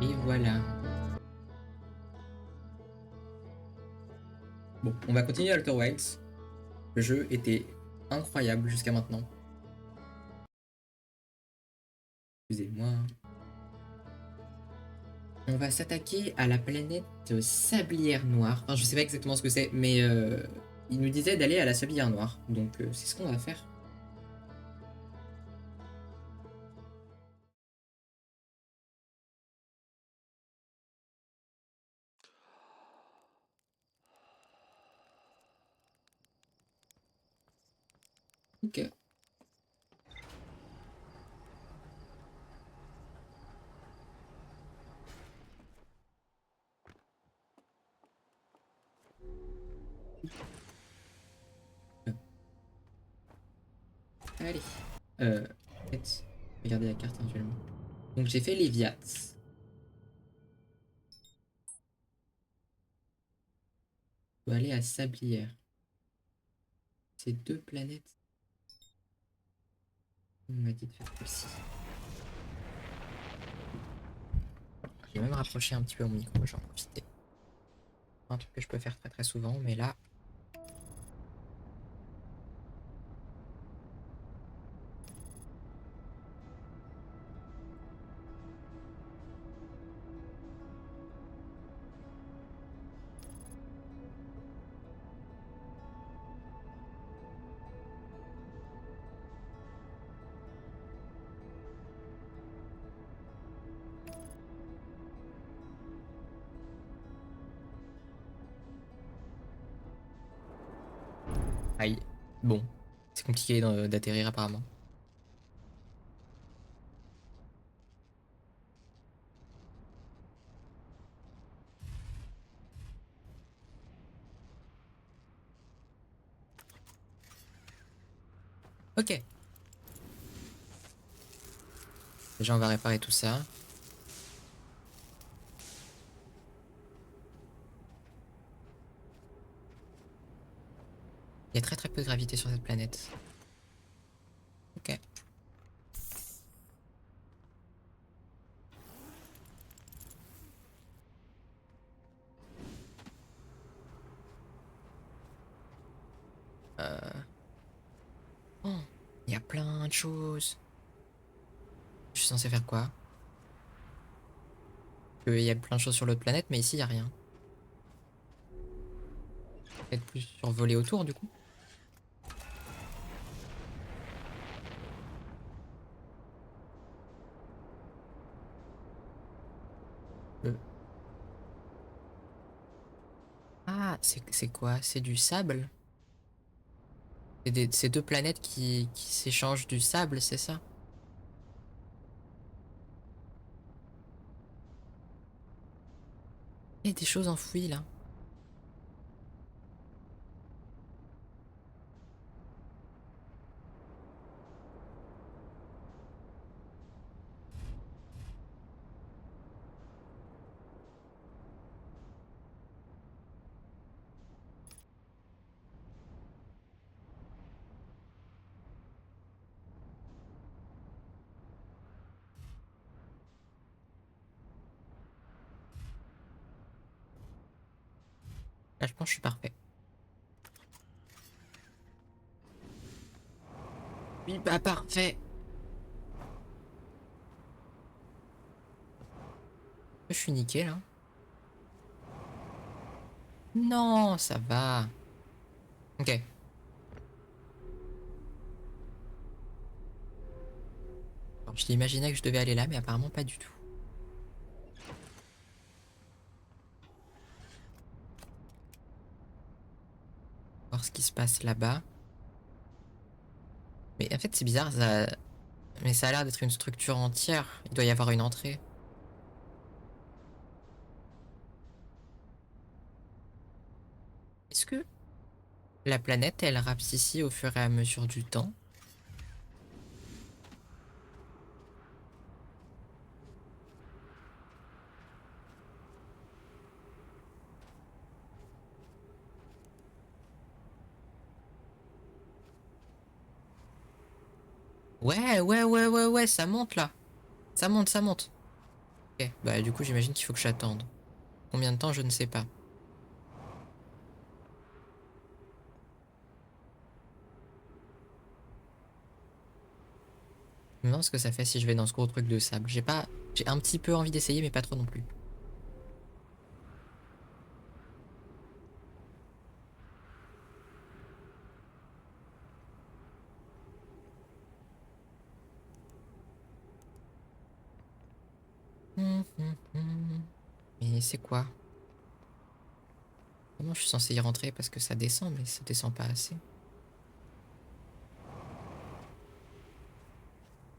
Et voilà. Bon, on va continuer Outer Wilds. Le jeu était incroyable jusqu'à maintenant. Excusez-moi. On va s'attaquer à la planète Sablière Noire. Enfin, je sais pas exactement ce que c'est, mais il nous disait d'aller à la Sablière Noire. Donc c'est ce qu'on va faire. Ok. Allez. Peut-être regarder la carte éventuellement. Donc j'ai fait Léviat. On va aller à Sablière. C'est deux planètes. On m'a dit de faire aussi. J'ai même rapproché un petit peu mon micro, j'en profiter. Un truc que je peux faire très très souvent, mais là. Aïe. Bon. C'est compliqué d'atterrir apparemment. Ok. Déjà on va réparer tout ça. Il y a très très peu de gravité sur cette planète. Ok. Euh... Oh, il y a plein de choses. Je suis censé faire quoi? Il y a plein de choses sur l'autre planète, mais ici il y a rien. Peut-être plus survoler autour du coup. Euh, Ah, c'est quoi? C'est du sable? C'est deux planètes qui s'échangent du sable, c'est ça? Il y a des choses enfouies là. Là, je pense que je suis parfait. Oui, bah parfait. Je suis nickel, hein. Non, ça va. Ok. Alors, je l'imaginais que je devais aller là, mais apparemment pas du tout. Voir ce qui se passe là-bas. Mais en fait, c'est bizarre, ça... Mais ça a l'air d'être une structure entière. Il doit y avoir une entrée. Est-ce que la planète, elle rapetissait au fur et à mesure du temps? Ouais, ouais, ouais, ouais, ouais, ça monte là. Ça monte, ça monte. Ok, bah du coup j'imagine qu'il faut que j'attende. Combien de temps, je ne sais pas. Je me demande ce que ça fait si je vais dans ce gros truc de sable. J'ai pas... J'ai un petit peu envie d'essayer, mais pas trop non plus. Mais c'est quoi? Comment je suis censé y rentrer? Parce que ça descend, mais ça descend pas assez.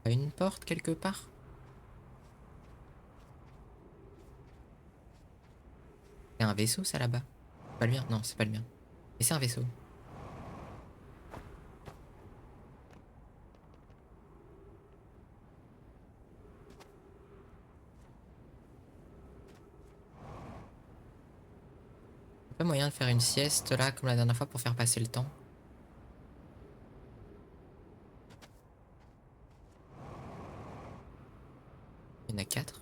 À une porte quelque part? C'est un vaisseau ça là-bas? Pas le mien? Non, c'est pas le mien. Mais c'est un vaisseau. Pas moyen de faire une sieste là, comme la dernière fois, pour faire passer le temps? Il y en a 4.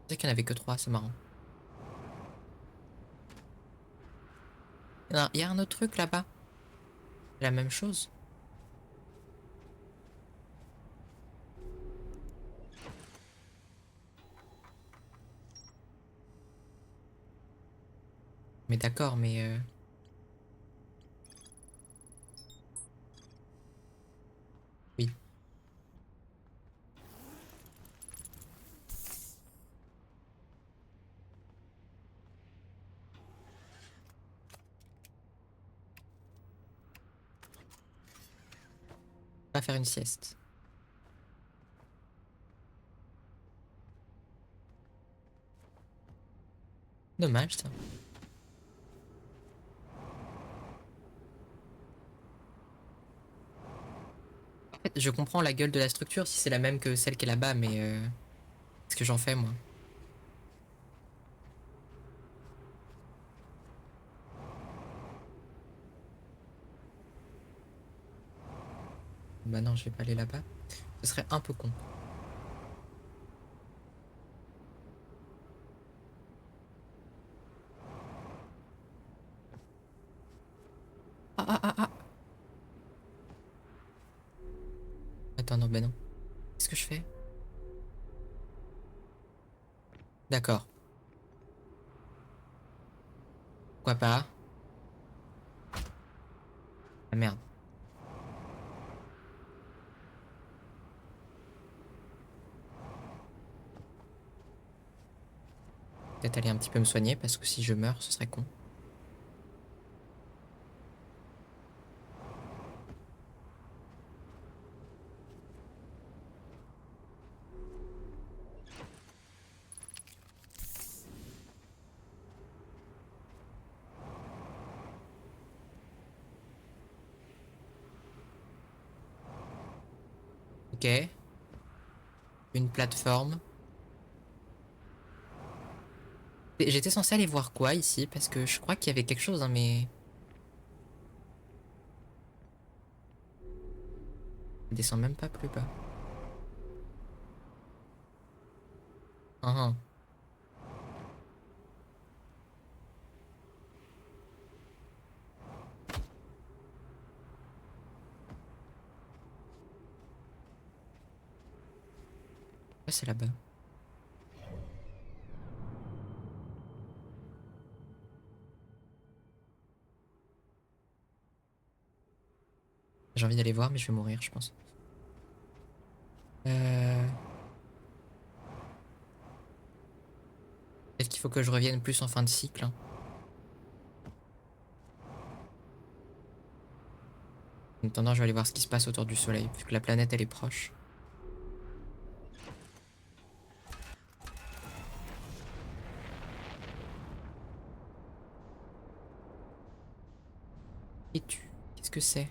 Je sais qu'il n'y en avait que 3, c'est marrant. Non, il y a un autre truc là-bas. La même chose. Mais d'accord, mais... Oui. Pas faire une sieste. Dommage ça. En fait, je comprends la gueule de la structure si c'est la même que celle qui est là-bas, mais... Qu'est-ce que j'en fais, moi? Bah non, je vais pas aller là-bas. Ce serait un peu con. Ah ah ah ah! Attends, non, bah non. Qu'est-ce que je fais? D'accord. Pourquoi pas? Ah merde. Peut-être aller un petit peu me soigner, parce que si je meurs, ce serait con. Ok. Une plateforme. J'étais censé aller voir quoi ici? Parce que je crois qu'il y avait quelque chose, hein, mais... Je descends même pas plus bas. Hein, hein. Ouais, c'est là-bas. J'ai envie d'aller voir, mais je vais mourir, je pense. Euh... Peut-être qu'il faut que je revienne plus en fin de cycle, hein. En attendant, je vais aller voir ce qui se passe autour du soleil, vu que la planète, elle est proche. Et tu... Qu'est-ce que c'est?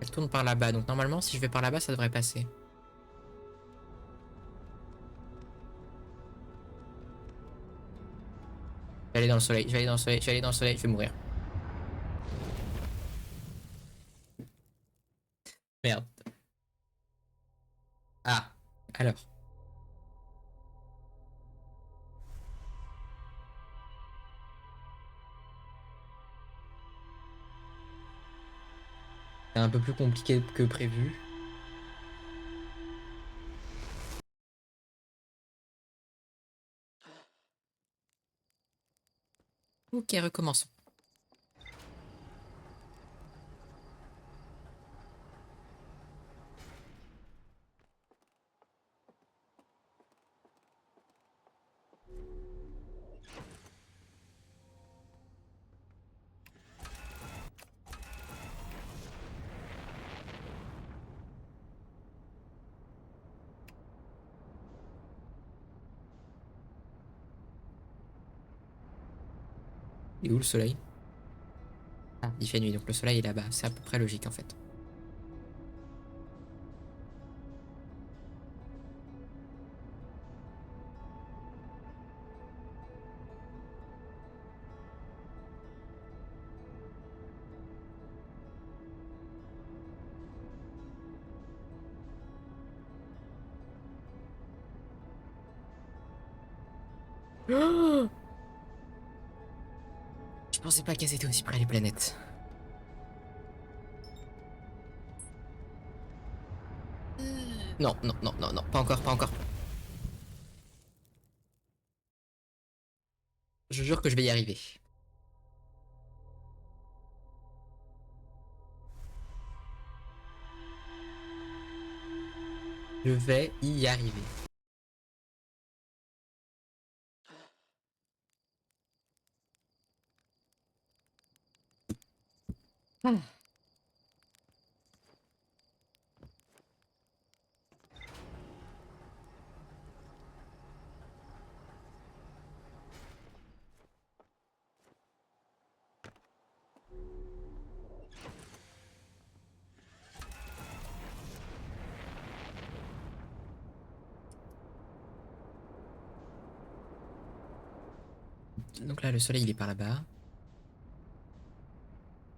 Elle tourne par là-bas, donc normalement, si je vais par là-bas, ça devrait passer. Je vais aller dans le soleil, je vais aller dans le soleil, je vais aller dans le soleil, je vais mourir. Merde. Ah, alors. C'est un peu plus compliqué que prévu. Ok, recommençons. Et où le soleil? Ah, il fait nuit, donc le soleil est là-bas. C'est à peu près logique en fait. Oh, je pensais pas qu'elles étaient aussi près les planètes. Non, non, non, non, non, pas encore, pas encore. Je jure que je vais y arriver. Je vais y arriver. Donc là, le soleil, il est par là-bas.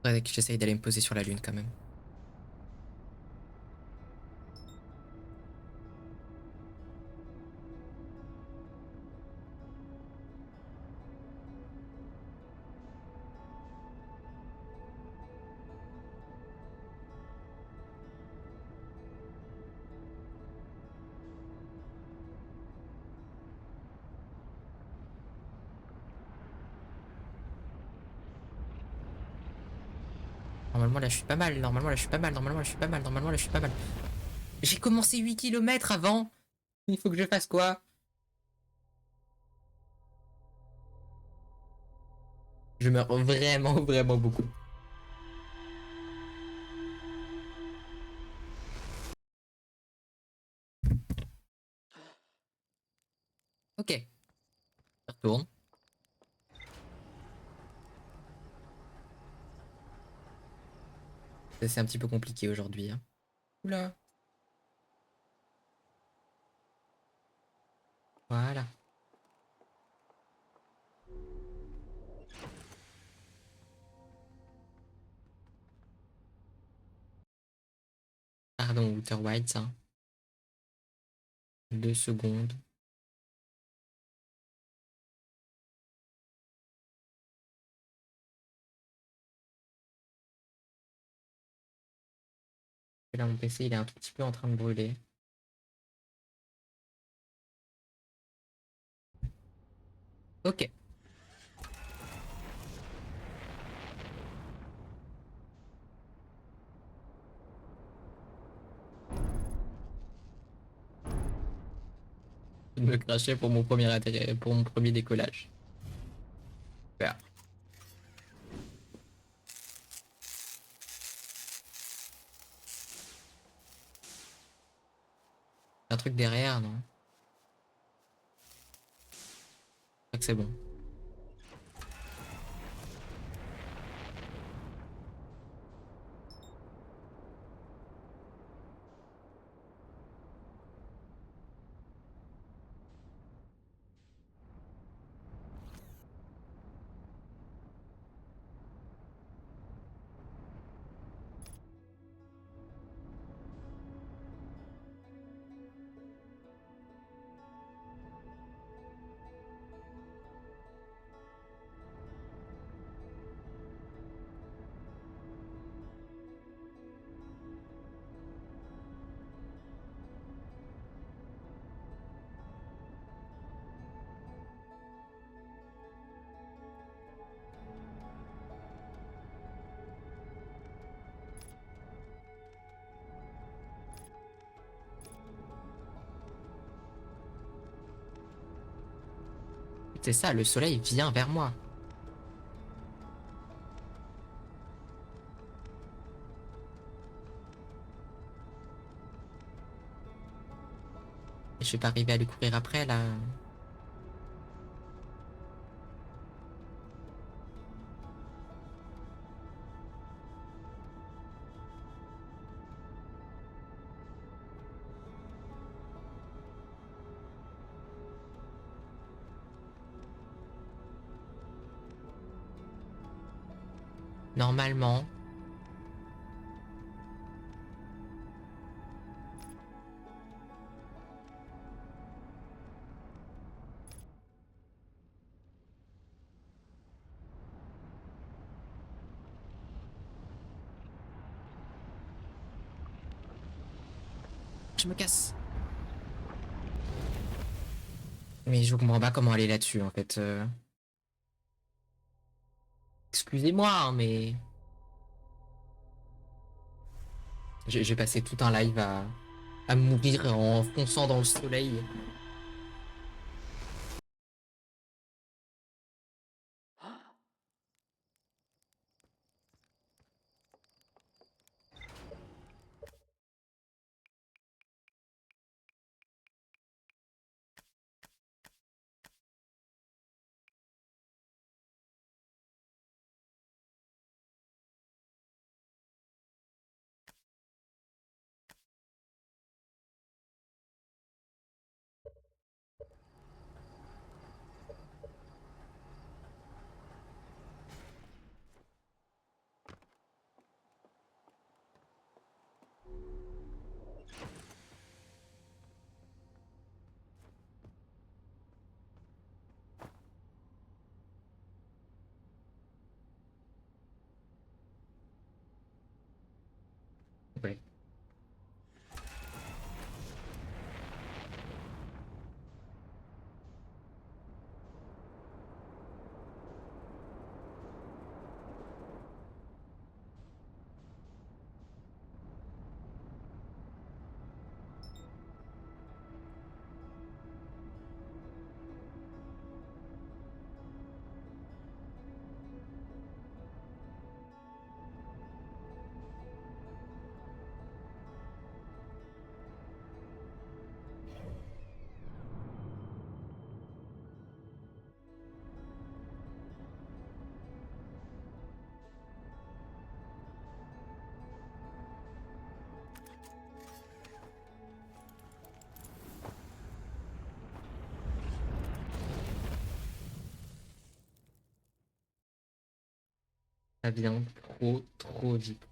Faudrait que j'essaye d'aller me poser sur la lune quand même. Normalement, là, je suis pas mal. Normalement, là, je suis pas mal. Normalement, là, je suis pas mal. Normalement, là, je suis pas mal. J'ai commencé 8 kilomètres avant. Il faut que je fasse quoi? Je meurs vraiment, vraiment beaucoup. Ok, je retourne. C'est un petit peu compliqué aujourd'hui, hein. Oula. Voilà. Pardon, Outer Wilds, hein. 2 secondes. Et là, mon PC, il est un tout petit peu en train de brûler. Ok. Je me crachais pour mon premier pour mon premier décollage. Super. Un truc derrière, non? Je crois que c'est bon. C'est ça, le soleil vient vers moi. Et je vais pas arriver à lui courir après, là. Normalement. Je me casse. Mais je comprends pas comment aller là-dessus, en fait. Excusez-moi, hein, mais... Je vais passer tout un live à mourir en fonçant dans le soleil. Ouais. Ça vient trop vite.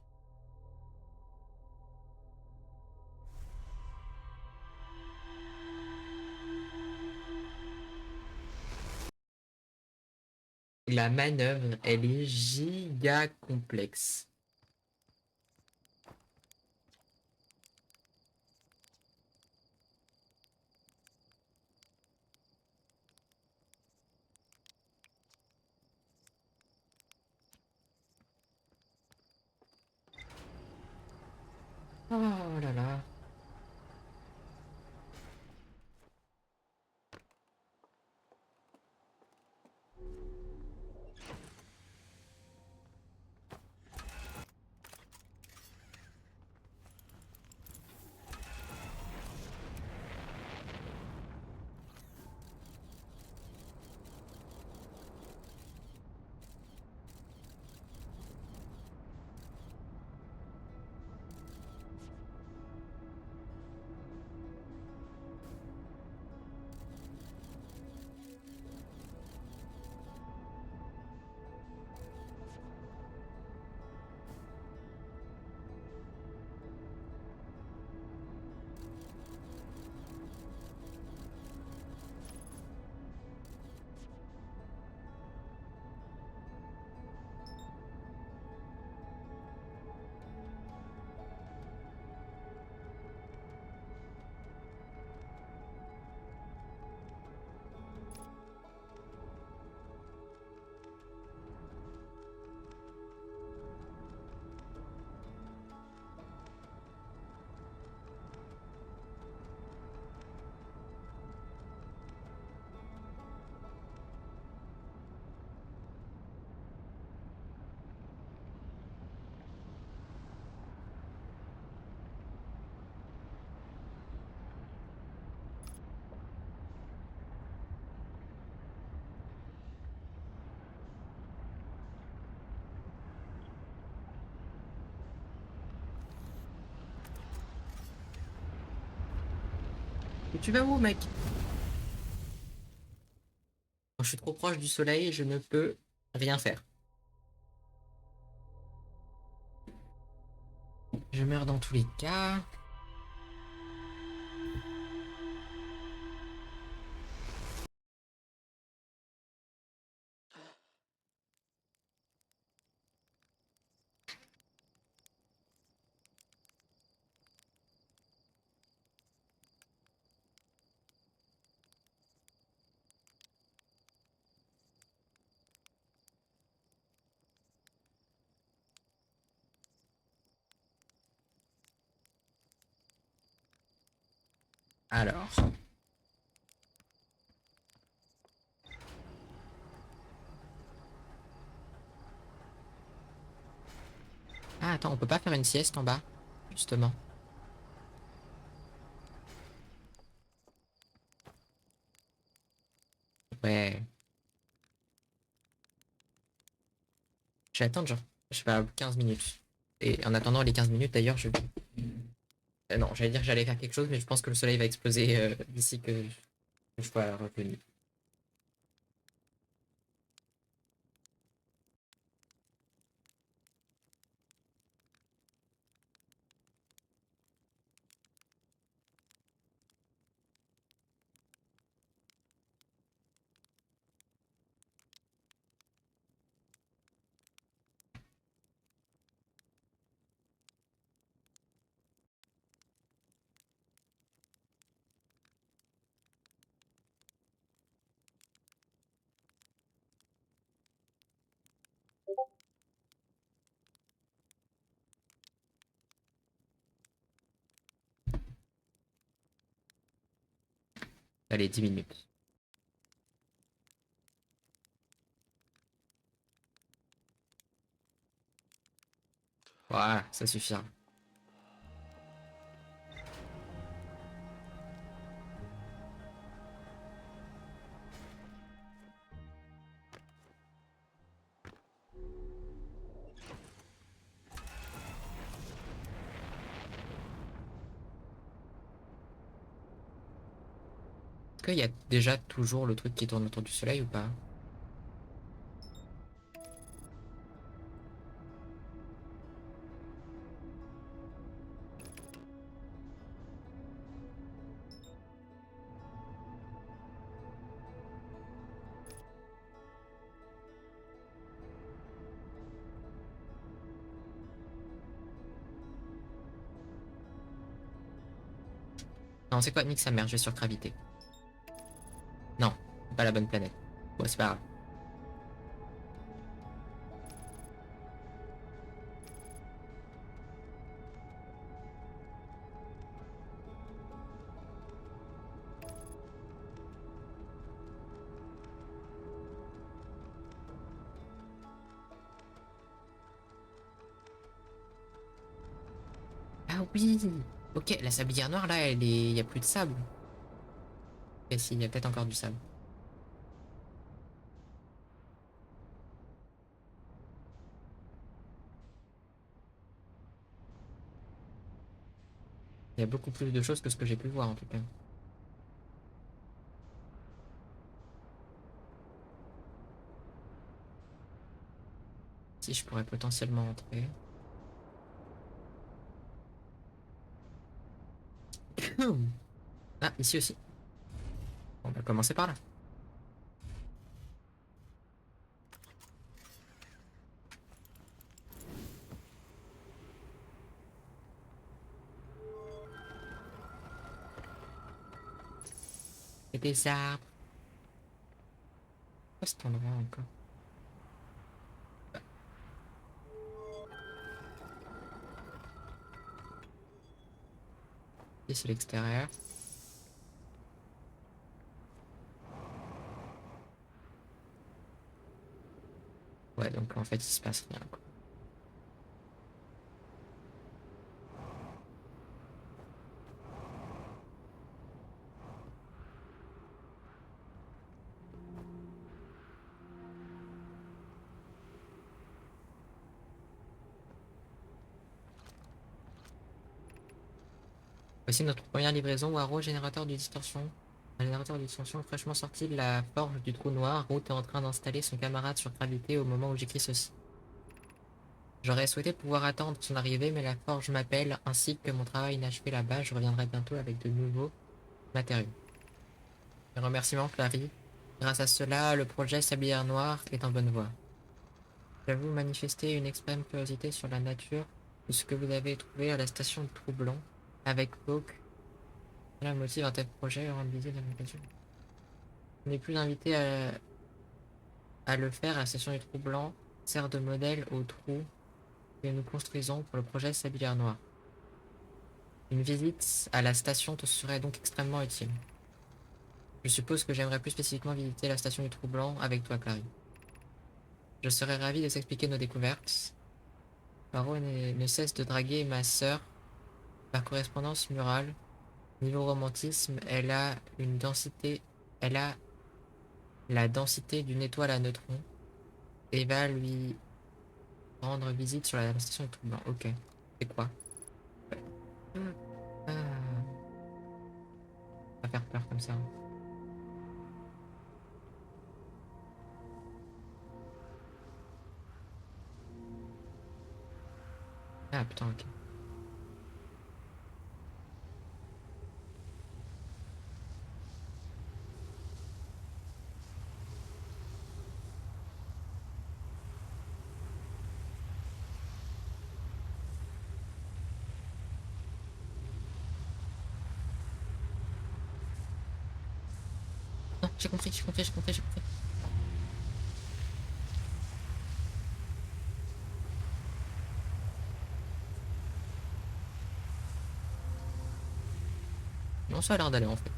La manœuvre, elle est giga complexe. Oh là là. Et tu vas où, mec? Quand je suis trop proche du soleil, je ne peux rien faire. Je meurs dans tous les cas. Alors. Ah, attends, on peut pas faire une sieste en bas, justement. Ouais. Je vais attendre, genre, je sais pas, 15 minutes. Et en attendant les 15 minutes, d'ailleurs, je... non, j'allais dire que j'allais faire quelque chose, mais je pense que le soleil va exploser d'ici que je sois revenu. Allez, 10 minutes. Voilà, ça suffira. Est-ce qu'il y a déjà toujours le truc qui tourne autour du soleil ou pas? Non, c'est quoi? Nique sa mère, je vais sur Gravité. Non, c'est pas la bonne planète. Bon, c'est pas grave. Ah oui! Ok, la sablière noire, là, elle est... Il y a plus de sable. Et si, il y a peut-être encore du sable. Il y a beaucoup plus de choses que ce que j'ai pu voir, en tout cas. Si, je pourrais potentiellement entrer. Ah, ici aussi. On va commencer par là. Et des arbres. Pas cet endroit encore. Et c'est l'extérieur. Ouais, donc en fait, il se passe rien, quoi. Voici notre première livraison. Waro, générateur de distorsion. Un générateur de distorsion fraîchement sorti de la forge du trou noir. Root est en train d'installer son camarade sur gravité au moment où j'écris ceci. J'aurais souhaité pouvoir attendre son arrivée, mais la forge m'appelle, ainsi que mon travail inachevé là-bas. Je reviendrai bientôt avec de nouveaux matériaux. Mes remerciements, Clary. Grâce à cela, le projet Sablière Noire est en bonne voie. J'avoue manifester une extrême curiosité sur la nature de ce que vous avez trouvé à la station de Trou-Blanc. Avec Poke, cela motive un tel projet, rendre visible à l'occasion. On n'est plus invité à le faire. La station du Trou-Blanc sert de modèle au trou que nous construisons pour le projet Sablière Noire. Une visite à la station te serait donc extrêmement utile. Je suppose que j'aimerais plus spécifiquement visiter la station du Trou-Blanc avec toi, Clary. Je serais ravi de s'expliquer nos découvertes. Paro ne cesse de draguer ma sœur par correspondance murale. Niveau romantisme, elle a une densité. Elle a la densité d'une étoile à neutrons et va lui rendre visite sur la station du Trou-Blanc. Ok. C'est quoi? Ah, ça va faire peur comme ça. Ah putain, ok. Non, j'ai compris, j'ai compris, j'ai compris, j'ai compris. Non, ça a l'air d'aller en fait.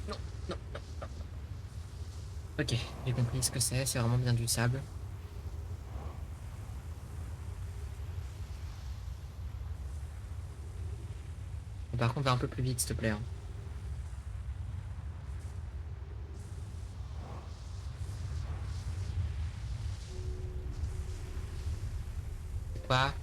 Non, non. Ok, j'ai compris ce que c'est vraiment bien du sable. Par contre, va un peu plus vite, s'il te plaît, hein. Quoi?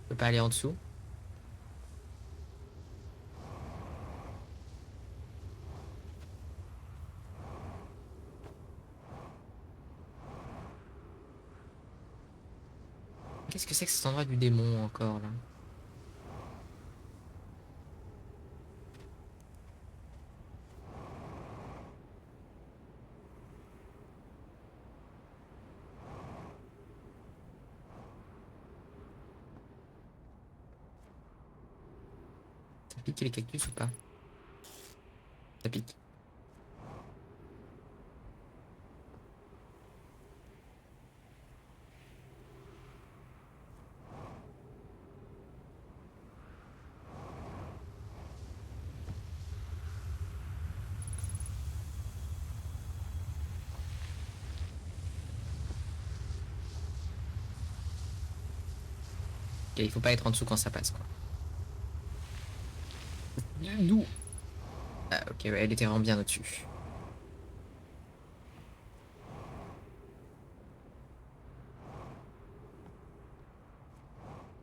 Je peux pas aller en dessous. Qu'est-ce que c'est que cet endroit du démon encore là? Ça pique les cactus ou pas? Ça pique. Ok, il faut pas être en dessous quand ça passe quoi. D'où? Ah ok, ouais, elle était vraiment bien au-dessus.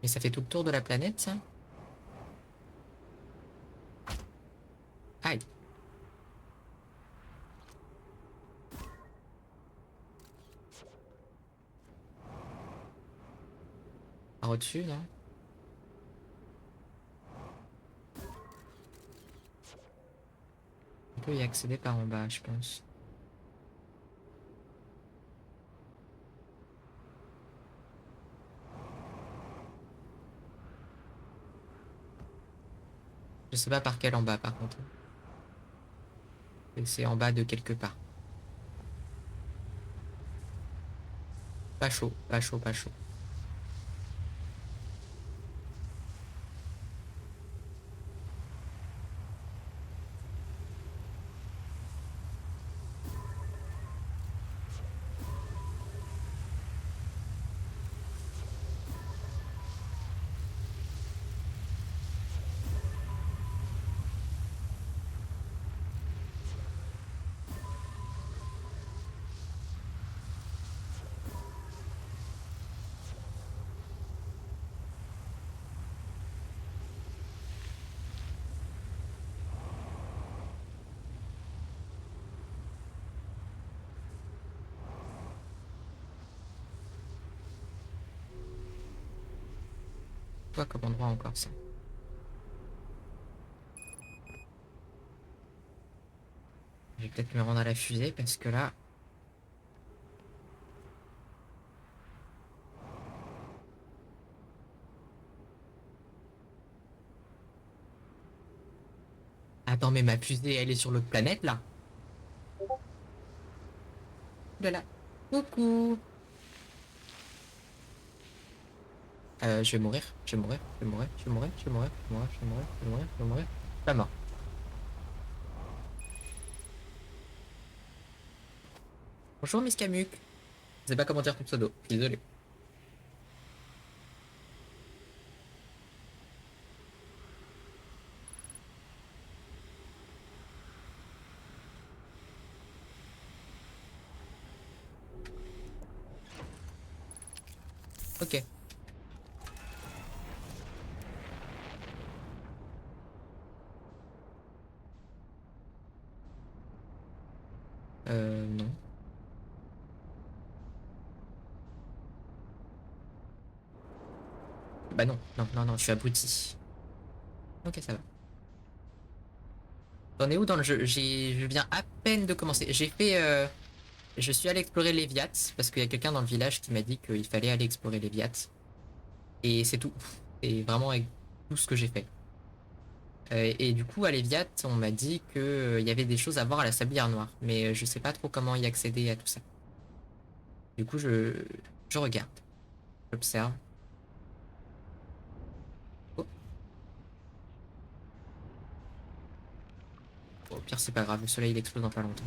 Mais ça fait tout le tour de la planète ça? Aïe. Par au-dessus, non? On peut y accéder par en bas, je pense. Je sais pas par quel en bas par contre. C'est en bas de quelque part. Pas chaud, pas chaud, pas chaud. Quoi comme endroit encore ça? Je vais peut-être me rendre à la fusée parce que là. Attends, mais ma fusée, elle est sur l'autre planète là? De là. Coucou. Je vais mourir, je vais mourir, je vais mourir, je vais mourir, je vais mourir, je vais mourir, je vais mourir, je vais mourir, je vais mourir. Pas mort. Bonjour Miss Camuk. Je sais pas comment dire ton pseudo, je suis désolé. Ok. Non. Bah non, non, non, non, je suis abruti. Ok, ça va. T'en es où dans le jeu? Je viens à peine de commencer. J'ai fait, je suis allé explorer Léviat parce qu'il y a quelqu'un dans le village qui m'a dit qu'il fallait aller explorer Léviat. Et c'est tout. C'est vraiment avec tout ce que j'ai fait. Et du coup, à Léviat, on m'a dit que, il y avait des choses à voir à la Sablière Noire. Mais je sais pas trop comment y accéder à tout ça. Du coup, je regarde. J'observe. Oh, au pire, c'est pas grave. Le soleil, il explose dans pas longtemps.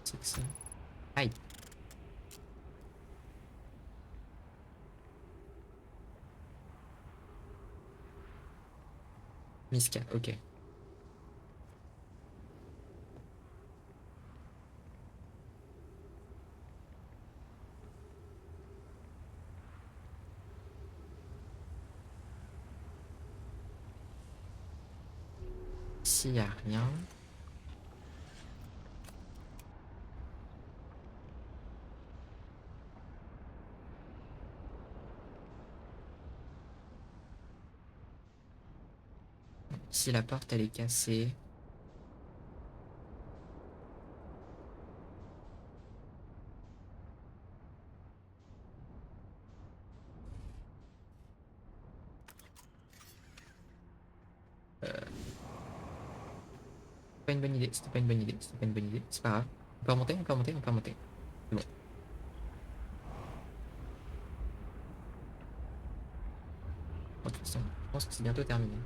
C'est que ça. Aïe. Miska, ok. S'il y a rien. Si la porte, elle est cassée. Pas une bonne idée. C'était pas une bonne idée. C'était pas une bonne idée. C'est pas grave. On peut remonter, on peut remonter, on peut remonter. C'est bon. De toute façon, je pense que c'est bientôt terminé.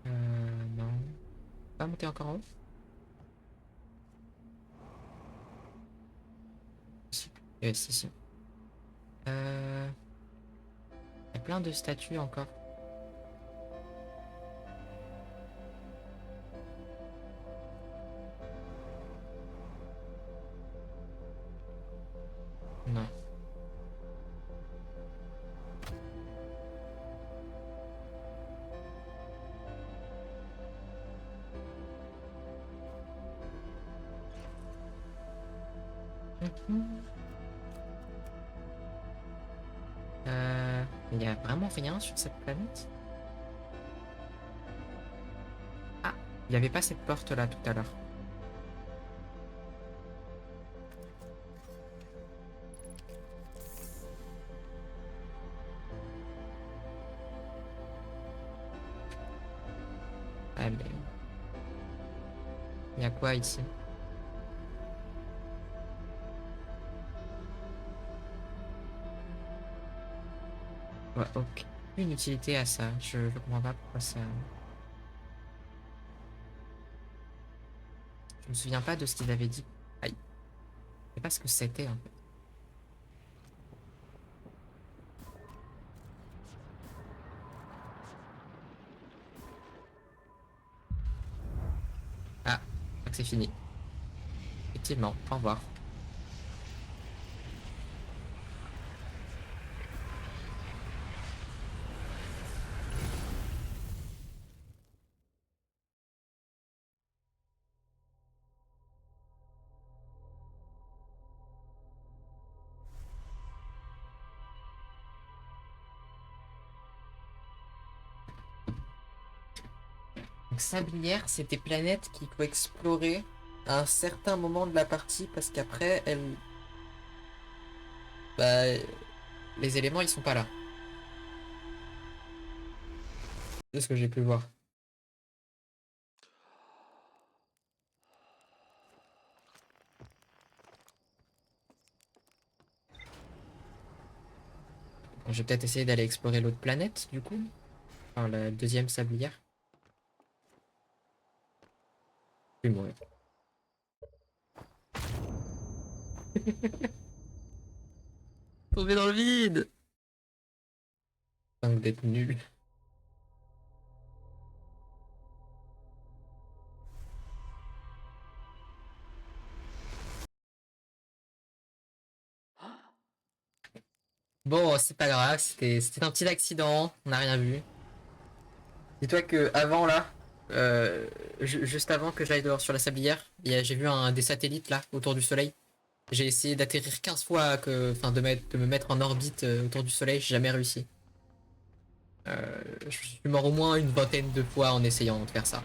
Non. Pas monter encore en haut? Si. Si, si. Euh... Il y a plein de statues encore. Non. Mhm. Il y a vraiment rien sur cette planète? Ah, il n'y avait pas cette porte là tout à l'heure. Ah, mais il y a quoi ici? Ouais, aucune utilité à ça. Je comprends pas pourquoi ça. Je me souviens pas de ce qu'ils avaient dit. Aïe. Je sais pas ce que c'était en fait. Ah, je crois que c'est fini. Effectivement, au revoir. Donc Sablière, c'est des planètes qu'il faut explorer à un certain moment de la partie parce qu'après, bah, les éléments, ils sont pas là. C'est ce que j'ai pu voir. Je vais peut-être essayer d'aller explorer l'autre planète, du coup. Enfin, la deuxième sablière. Je vais mourir. Tomber dans le vide! Enfin, d'être nul. Bon, c'est pas grave, c'était un petit accident, on n'a rien vu. Dis-toi que avant là, juste avant que j'aille dehors sur la sablière, j'ai vu des satellites là autour du soleil. J'ai essayé d'atterrir 15 fois, enfin de me mettre en orbite autour du soleil, j'ai jamais réussi. Je suis mort au moins une vingtaine de fois en essayant de faire ça.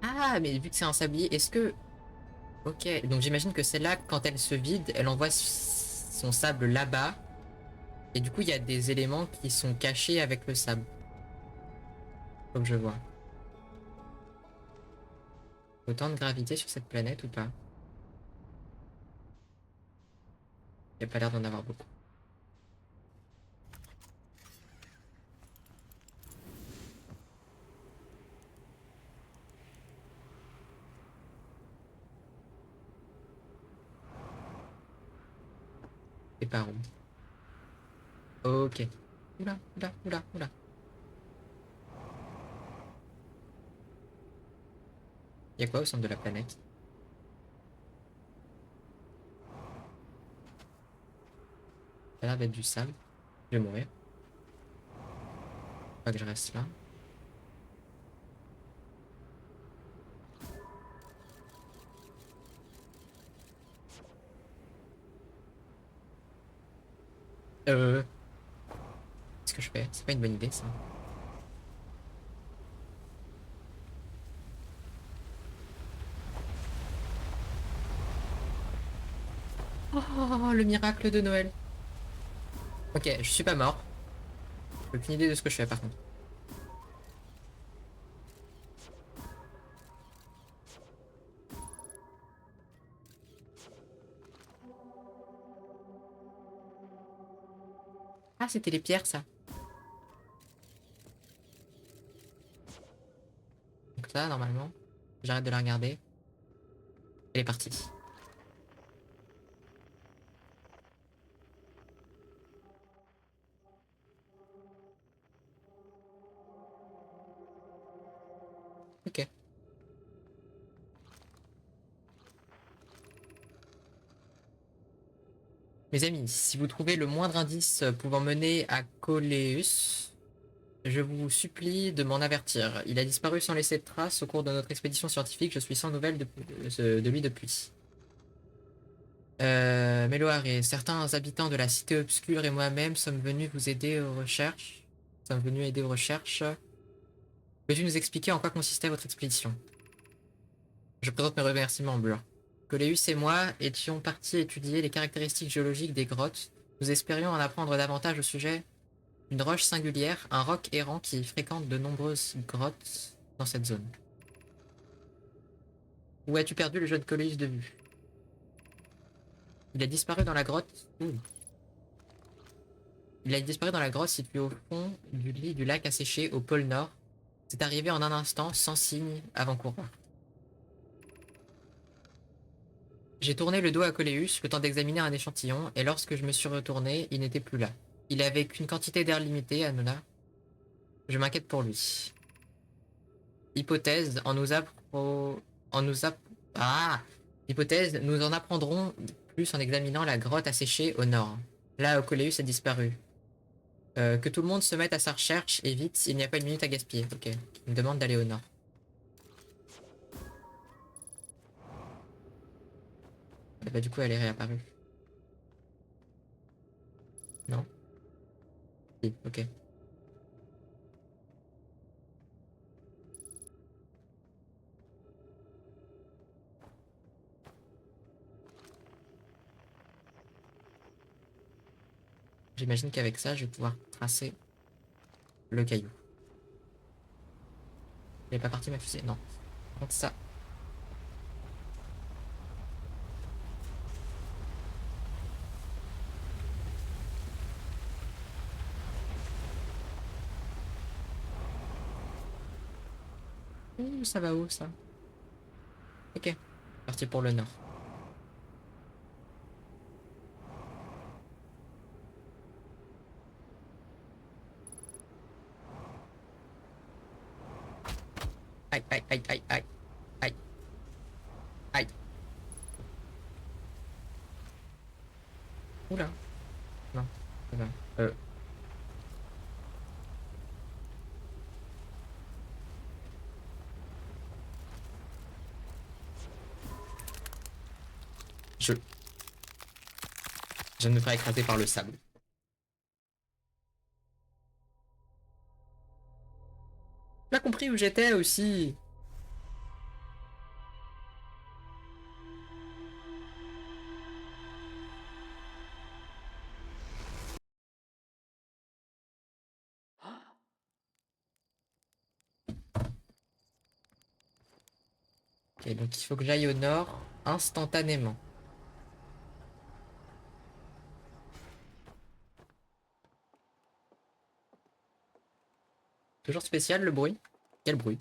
Ah, mais vu que c'est un sablier, est-ce que... Ok, donc j'imagine que celle-là, quand elle se vide, elle envoie son sable là-bas. Et du coup, il y a des éléments qui sont cachés avec le sable, comme je vois. Autant de gravité sur cette planète ou pas? Il n'y a pas l'air d'en avoir beaucoup. Et par où? Ok. Oula, oula, oula, oula. Il y a quoi au centre de la planète? Ça a l'air d'être du sable. Je vais mourir. Pas que je reste là. Qu'est-ce que je fais? C'est pas une bonne idée, ça. Oh, le miracle de Noël. Ok, je suis pas mort. J'ai aucune idée de ce que je fais, par contre. Ah, c'était les pierres, ça. Donc là, normalement, j'arrête de la regarder. Elle est partie. Ok. Mes amis, si vous trouvez le moindre indice pouvant mener à Coléus, je vous supplie de m'en avertir. Il a disparu sans laisser de traces au cours de notre expédition scientifique. Je suis sans nouvelles de lui depuis. Méloire et certains habitants de la cité obscure et moi-même sommes venus vous aider aux recherches. Sommes venus aider aux recherches. Peux-tu nous expliquer en quoi consistait votre expédition? Je présente mes remerciements, Blur. Coléus et moi étions partis étudier les caractéristiques géologiques des grottes. Nous espérions en apprendre davantage au sujet d'une roche singulière, un roc errant qui fréquente de nombreuses grottes dans cette zone. Où as-tu perdu le jeune Coléus de vue? Il a disparu dans la grotte. Ouh. Il a disparu dans la grotte située au fond du lit du lac asséché au pôle Nord. C'est arrivé en un instant, sans signe avant-coureur. J'ai tourné le dos à Coléus, le temps d'examiner un échantillon, et lorsque je me suis retourné, il n'était plus là. Il avait qu'une quantité d'air limitée, Hanouna. Je m'inquiète pour lui. Hypothèse, Ah! Hypothèse, nous en apprendrons plus en examinant la grotte asséchée au nord. Là où Coléus a disparu. Que tout le monde se mette à sa recherche et vite, il n'y a pas une minute à gaspiller. Ok, il me demande d'aller au nord. Et bah du coup, elle est réapparue. Non? Si, ok. J'imagine qu'avec ça, je vais pouvoir tracer le caillou. Elle est pas partie ma fusée? Non. Par contre, ça. Ouh, ça va où ça? Ok. Parti pour le nord. Aïe, aïe, aïe, aïe, aïe, aïe, aïe. Oula. Non, ça va. Je, je viens de me faire écraser par le sable. Tu as compris où j'étais aussi. Ok, donc il faut que j'aille au nord instantanément. Toujours spécial le bruit. Quel bruit?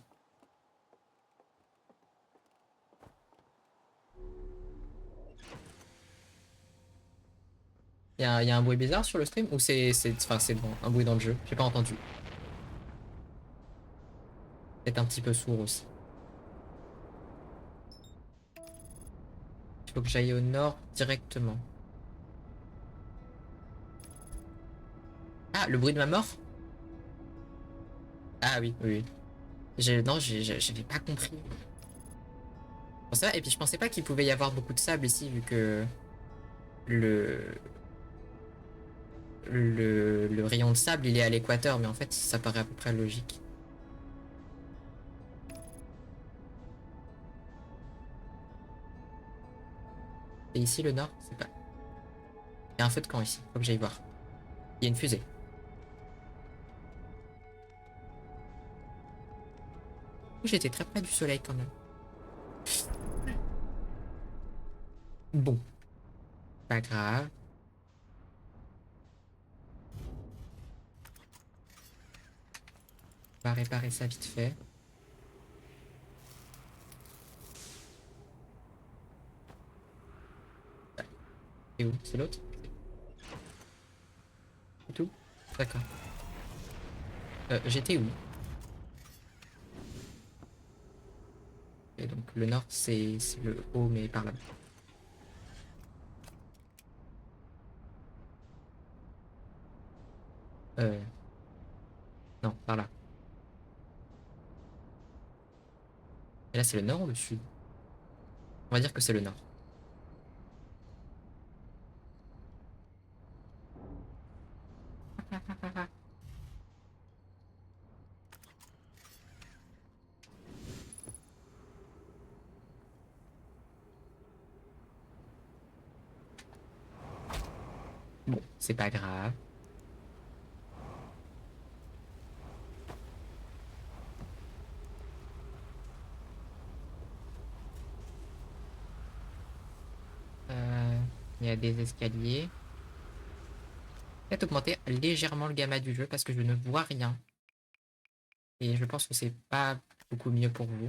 Il y a un bruit bizarre sur le stream ou enfin, c'est bon, un bruit dans le jeu? J'ai pas entendu. C'est un petit peu sourd aussi. Il faut que j'aille au nord directement. Ah, le bruit de ma mort? Ah oui, oui, oui. Non, j'avais pas compris. Bon, ça va. Et puis je pensais pas qu'il pouvait y avoir beaucoup de sable ici vu que le, le rayon de sable il est à l'équateur, mais en fait ça paraît à peu près logique. Et ici le nord, c'est pas. Il y a un feu de camp ici, faut que j'aille voir. Il y a une fusée. J'étais très près du soleil quand même. Bon, pas grave. On va réparer ça vite fait. Et où? C'est l'autre? C'est tout? D'accord. J'étais où? Et donc le nord c'est le haut mais par là-bas. Euh, non, par là. Et là c'est le nord ou le sud? On va dire que c'est le nord. Bon, c'est pas grave. Euh, il y a des escaliers. Peut-être augmenter légèrement le gamma du jeu parce que je ne vois rien. Et je pense que c'est pas beaucoup mieux pour vous.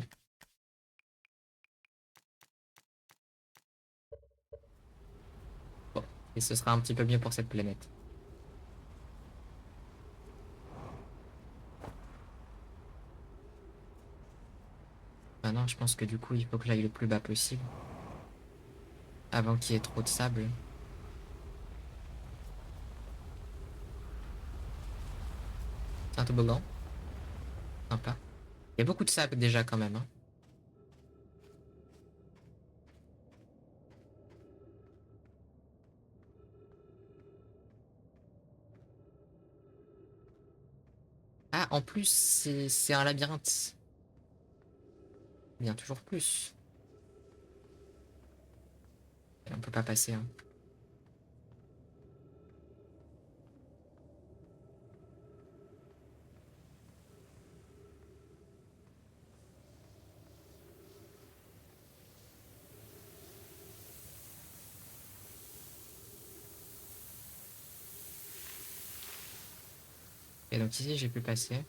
Bon, et ce sera un petit peu mieux pour cette planète. non, je pense que du coup, il faut que j'aille le plus bas possible. Avant qu'il y ait trop de sable. C'est un toboggan. Sympa. Il y a beaucoup de sable déjà quand même, hein. Ah, en plus, c'est un labyrinthe. Bien, toujours plus. Et on peut pas passer, hein. Et donc ici, j'ai pu passer.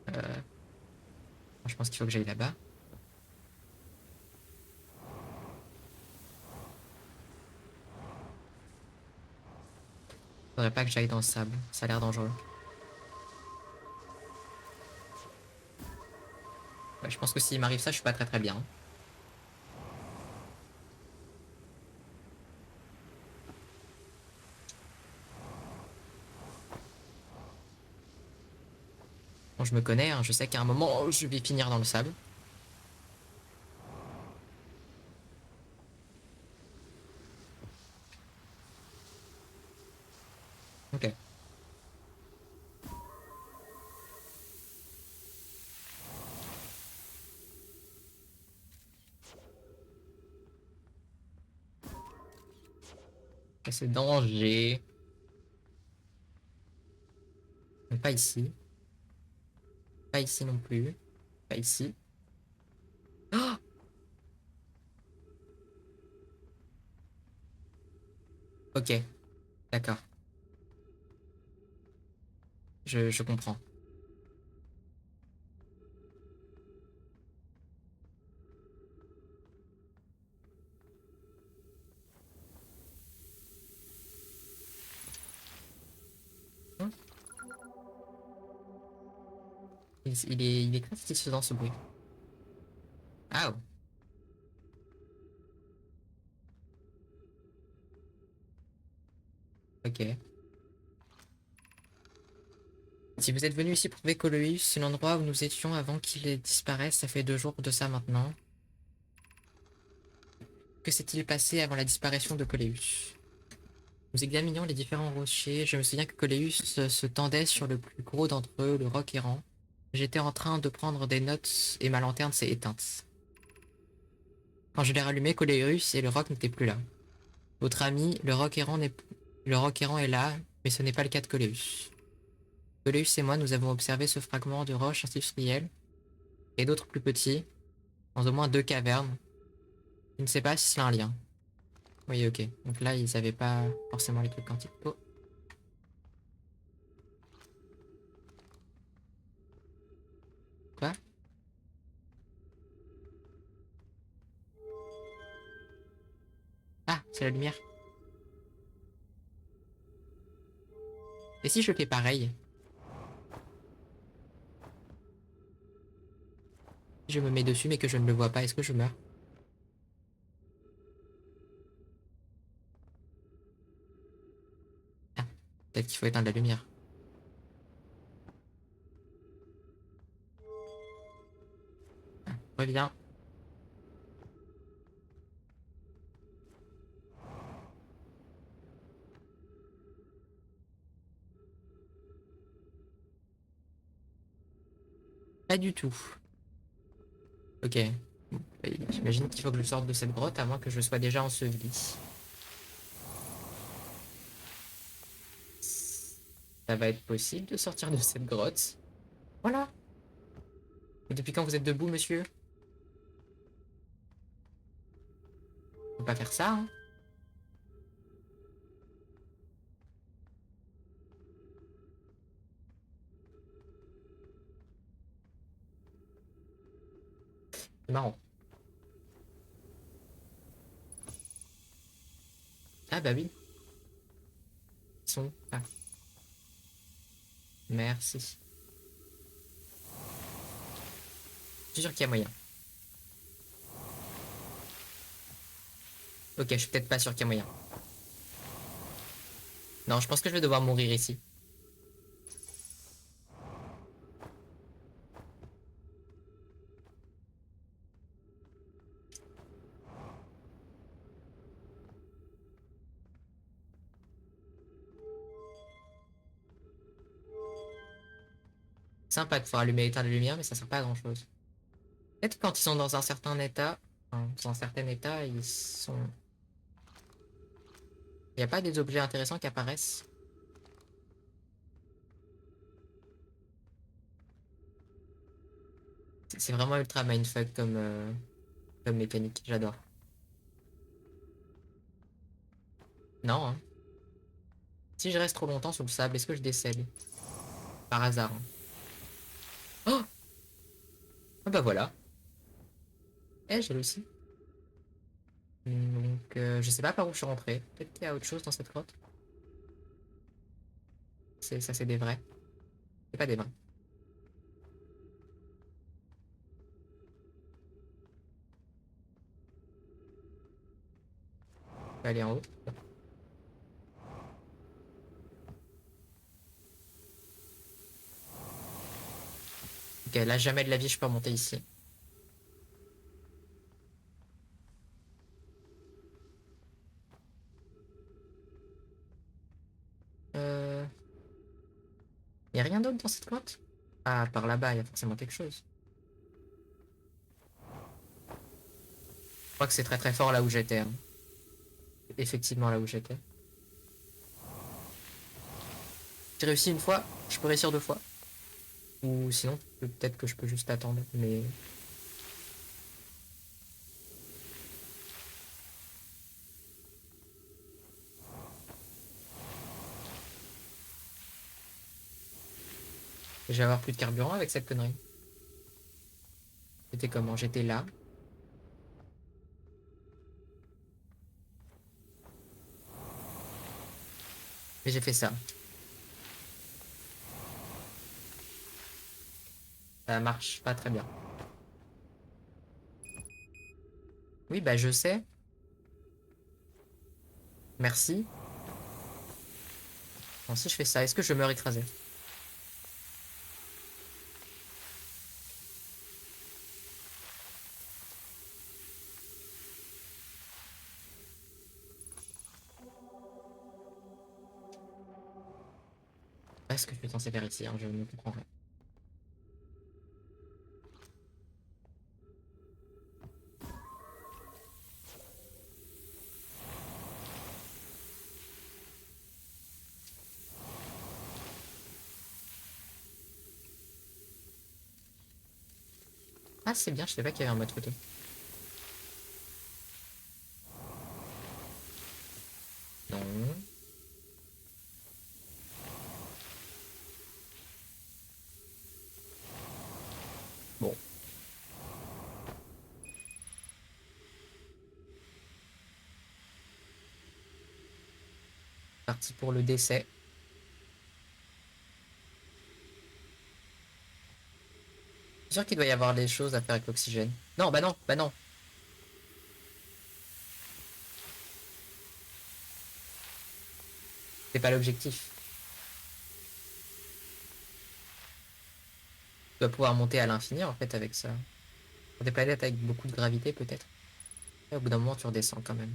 Euh, je pense qu'il faut que j'aille là-bas. Faudrait pas que j'aille dans le sable. Ça a l'air dangereux. Ouais, je pense que s'il m'arrive ça, je suis pas très très bien. Bon, je me connais, hein, je sais qu'à un moment, je vais finir dans le sable. Ok. C'est danger. Mais pas ici. Pas ici non plus. Pas ici. Oh, ok, d'accord. Je comprends. Hmm. Il est très satisfaisant ce bruit. Ah, oh, ok. Si vous êtes venu ici pour trouver Coloïus, c'est l'endroit où nous étions avant qu'il disparaisse. Ça fait 2 jours de ça maintenant. Que s'est-il passé avant la disparition de Coléus? Nous examinions les différents rochers. Je me souviens que Coléus se tendait sur le plus gros d'entre eux, le roc errant. J'étais en train de prendre des notes et ma lanterne s'est éteinte. Quand je l'ai rallumé, Coléus et le roc n'étaient plus là. Votre ami, le roc errant est là, mais ce n'est pas le cas de Coléus. Coléus et moi, nous avons observé ce fragment de roche industrielle et d'autres plus petits, dans au moins 2 cavernes. Je ne sais pas si cela a un lien. Oui, ok. Donc là, ils avaient pas forcément les trucs quantiques. Oh, quoi? Ah, c'est la lumière. Et si je fais pareil? Si je me mets dessus mais que je ne le vois pas, est-ce que je meurs? Ah, peut-être qu'il faut éteindre la lumière. Ah, reviens. Pas du tout. Ok. Bon, bah, j'imagine qu'il faut que je sorte de cette grotte à moins que je sois déjà enseveli. Ça va être possible de sortir de cette grotte. Voilà. Et depuis quand vous êtes debout, monsieur? Faut pas faire ça, hein. C'est marrant. Ah bah oui. Ils sont... Ah, merci. Je suis sûr qu'il y a moyen. Ok, je suis peut-être pas sûr qu'il y a moyen. Non, je pense que je vais devoir mourir ici. Sympa de pouvoir allumer et éteindre les lumières, mais ça sert pas à grand chose. Peut-être quand ils sont dans un certain état, enfin, dans un certain état, ils sont. Il n'y a pas des objets intéressants qui apparaissent. C'est vraiment ultra mindfuck comme mécanique, j'adore. Non, hein. Si je reste trop longtemps sous le sable, est-ce que je décèle? Par hasard, hein. Oh! Ah bah voilà. Eh, j'ai réussi. Donc, je sais pas par où je suis rentré. Peut-être qu'il y a autre chose dans cette grotte. Ça, c'est des vrais. C'est pas des vrais. Je vais aller en haut. Ok, là, jamais de la vie, je peux remonter ici. Euh... Y a rien d'autre dans cette grotte? Ah, par là-bas, il y a forcément quelque chose. Je crois que c'est très très fort là où j'étais, hein. Effectivement, là où j'étais. J'ai réussi une fois, je peux réussir deux fois. Ou sinon, peut-être que je peux juste attendre. Mais je vais avoir plus de carburant avec cette connerie. C'était comment? J'étais là. Et j'ai fait ça. Ça marche pas très bien. Oui, bah je sais. Merci. Bon, si je fais ça, est-ce que je meurs écrasé? Est-ce que je suis censé faire ici, hein? Je ne comprends rien. Ah, c'est bien, je savais pas qu'il y avait un mode photo. Non. Bon, parti pour le décès. Je suis sûr qu'il doit y avoir des choses à faire avec l'oxygène. Non, bah non, bah non. C'est pas l'objectif. Tu dois pouvoir monter à l'infini en fait avec ça. Pour des planètes avec beaucoup de gravité peut-être. Et au bout d'un moment tu redescends quand même.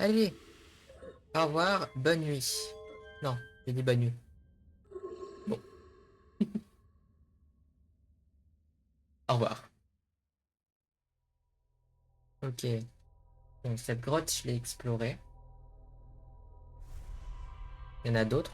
Allez, au revoir, bonne nuit. Non, j'ai dit bonne nuit. Bon, au revoir. Ok, donc cette grotte je l'ai explorée. Il y en a d'autres.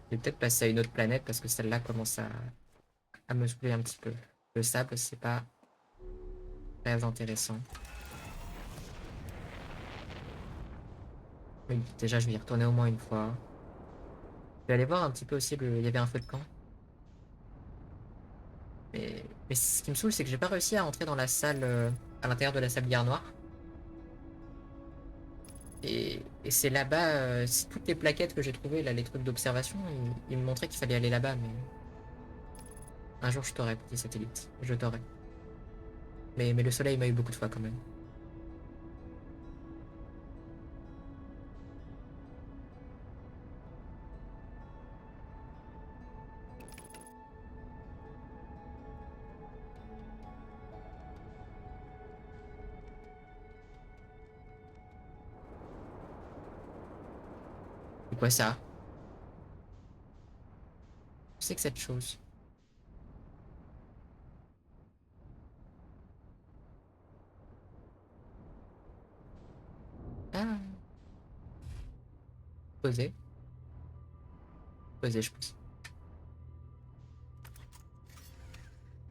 Je vais peut-être passer à une autre planète parce que celle-là commence à me saouler un petit peu. Le sable, c'est pas très intéressant. Oui, déjà, je vais y retourner au moins une fois. Je vais aller voir un petit peu aussi, il y avait un feu de camp. Mais ce qui me saoule, c'est que j'ai pas réussi à entrer dans la salle, à l'intérieur de la sablière noire. Et c'est là-bas, c'est toutes les plaquettes que j'ai trouvées, là, les trucs d'observation, ils me montraient qu'il fallait aller là-bas, mais un jour je t'aurai, petit satellite, je t'aurai. Mais le soleil m'a eu beaucoup de fois quand même. C'est quoi ça? C'est que cette chose? Ah, posé, posé, je pense.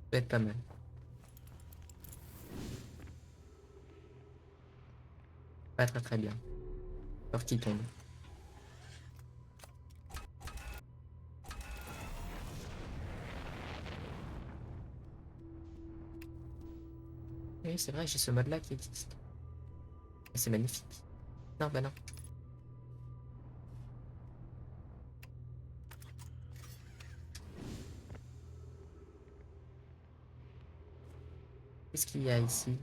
Peut être pas mal. Pas très très bien. Peur qu'il tombe. Oui, c'est vrai, j'ai ce mode-là qui existe. C'est magnifique. Non, bah non. Qu'est-ce qu'il y a ici?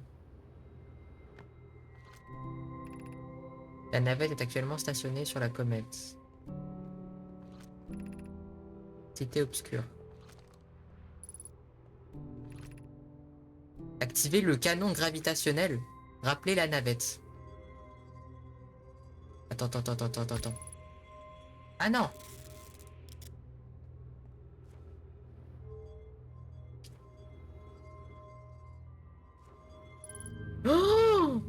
La navette est actuellement stationnée sur la comète. Cité obscure. Activer le canon gravitationnel. Rappelez la navette. Attends. Ah non! Oh!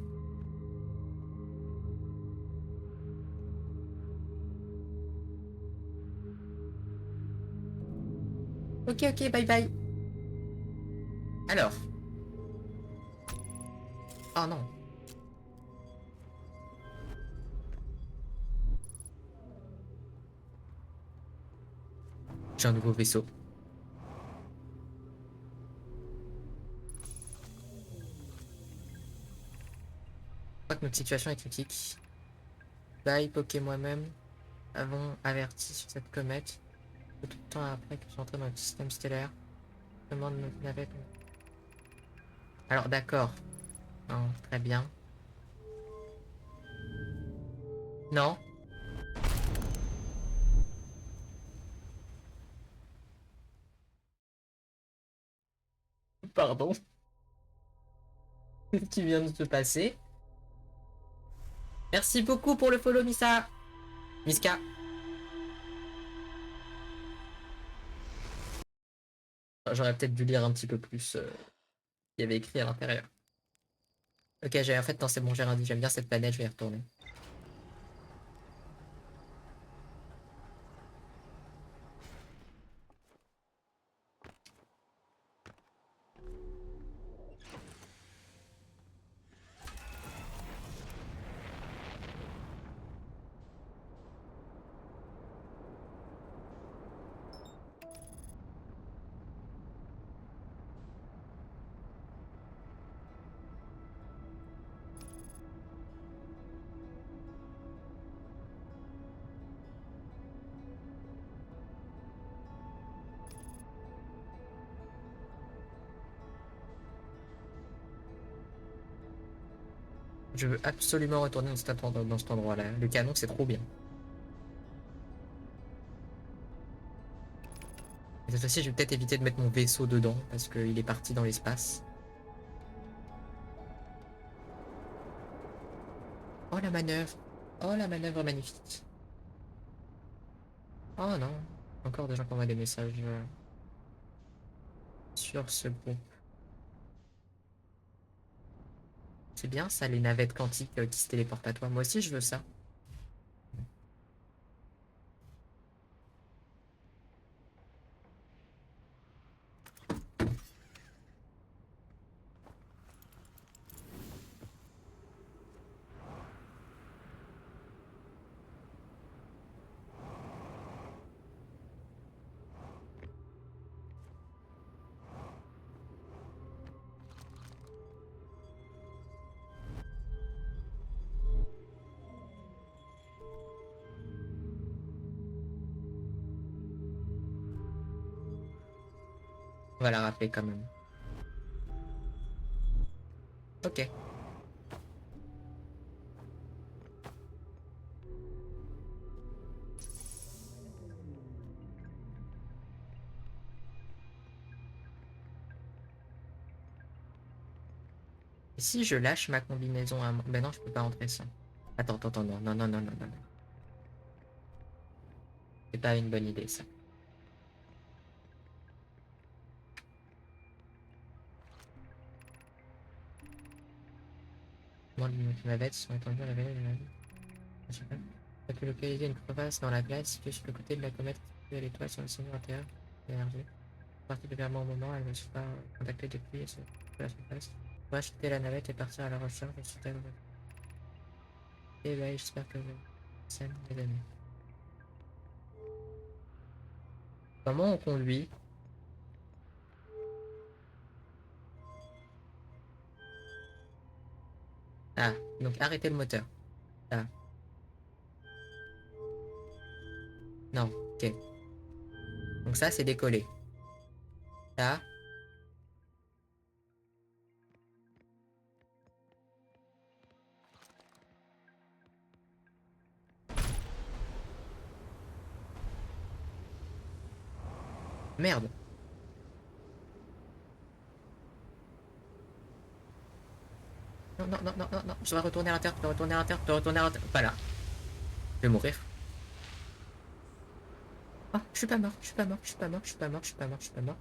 Ok, bye bye. Alors. Oh non. J'ai un nouveau vaisseau. Je crois que notre situation est critique. Bye, Poké moi-même. Avons averti sur cette comète. Peu de temps après que je suis entré dans le système stellaire. Demande notre navette. Alors d'accord. Non, très bien. Non. Pardon. Ce qui vient de se passer. Merci beaucoup pour le follow, Misa. Miska. J'aurais peut-être dû lire un petit peu plus ce qu'il y avait écrit à l'intérieur. Ok, j'ai en fait, non, c'est bon, j'ai rien dit. J'aime bien cette planète, je vais y retourner. Je veux absolument retourner dans cet endroit-là. Le canon, c'est trop bien. Et cette fois-ci, je vais peut-être éviter de mettre mon vaisseau dedans parce qu'il est parti dans l'espace. Oh la manœuvre! Oh la manœuvre magnifique! Oh non! Encore des gens qui envoient des messages sur ce groupe. C'est bien ça, les navettes quantiques qui se téléportent à toi. Moi aussi, je veux ça. On va la rappeler quand même. Ok. Et si je lâche ma combinaison à moi... Ben non, je peux pas rentrer sans. Attends, non, non, non, non, non, non. C'est pas une bonne idée, ça. Moi, les navettes sont étendues à la vallée de la vie. Je sais pas. Tu as pu localiser une crevasse dans la glace située sur le côté de la comète située à l'étoile sur le signal intérieur énergie. Particulièrement au moment, elle ne se pas contactée depuis et se la surface. On va acheter la navette et partir à la recherche de ce tel. Et bah, j'espère que ça mes amis. Comment on conduit? Ah, donc arrêtez le moteur. Ah, non, ok. Donc ça, c'est décollé. Ça, merde. Non, non, non, non, non, non. Je dois retourner à l'intérieur, je dois retourner à l'intérieur, je dois retourner à l'intérieur. Voilà. Je vais mourir. Ah, je suis pas mort, je suis pas mort, je suis pas mort, je suis pas mort, je suis pas mort, je suis pas mort.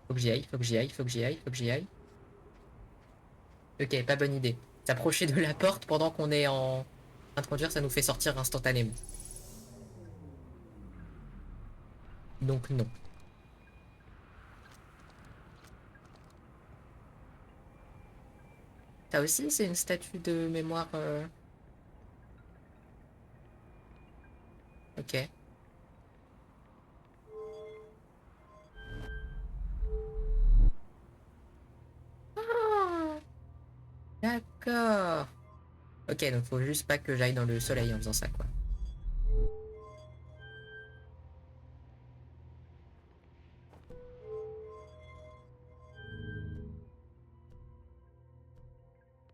Faut que j'y aille, faut que j'y aille, faut que j'y aille, faut que j'y aille. Ok, pas bonne idée. S'approcher de la porte pendant qu'on est en train de conduire, ça nous fait sortir instantanément. Donc non. Ça aussi, c'est une statue de mémoire. Ok. Ah, d'accord. Ok, donc faut juste pas que j'aille dans le soleil en faisant ça, quoi.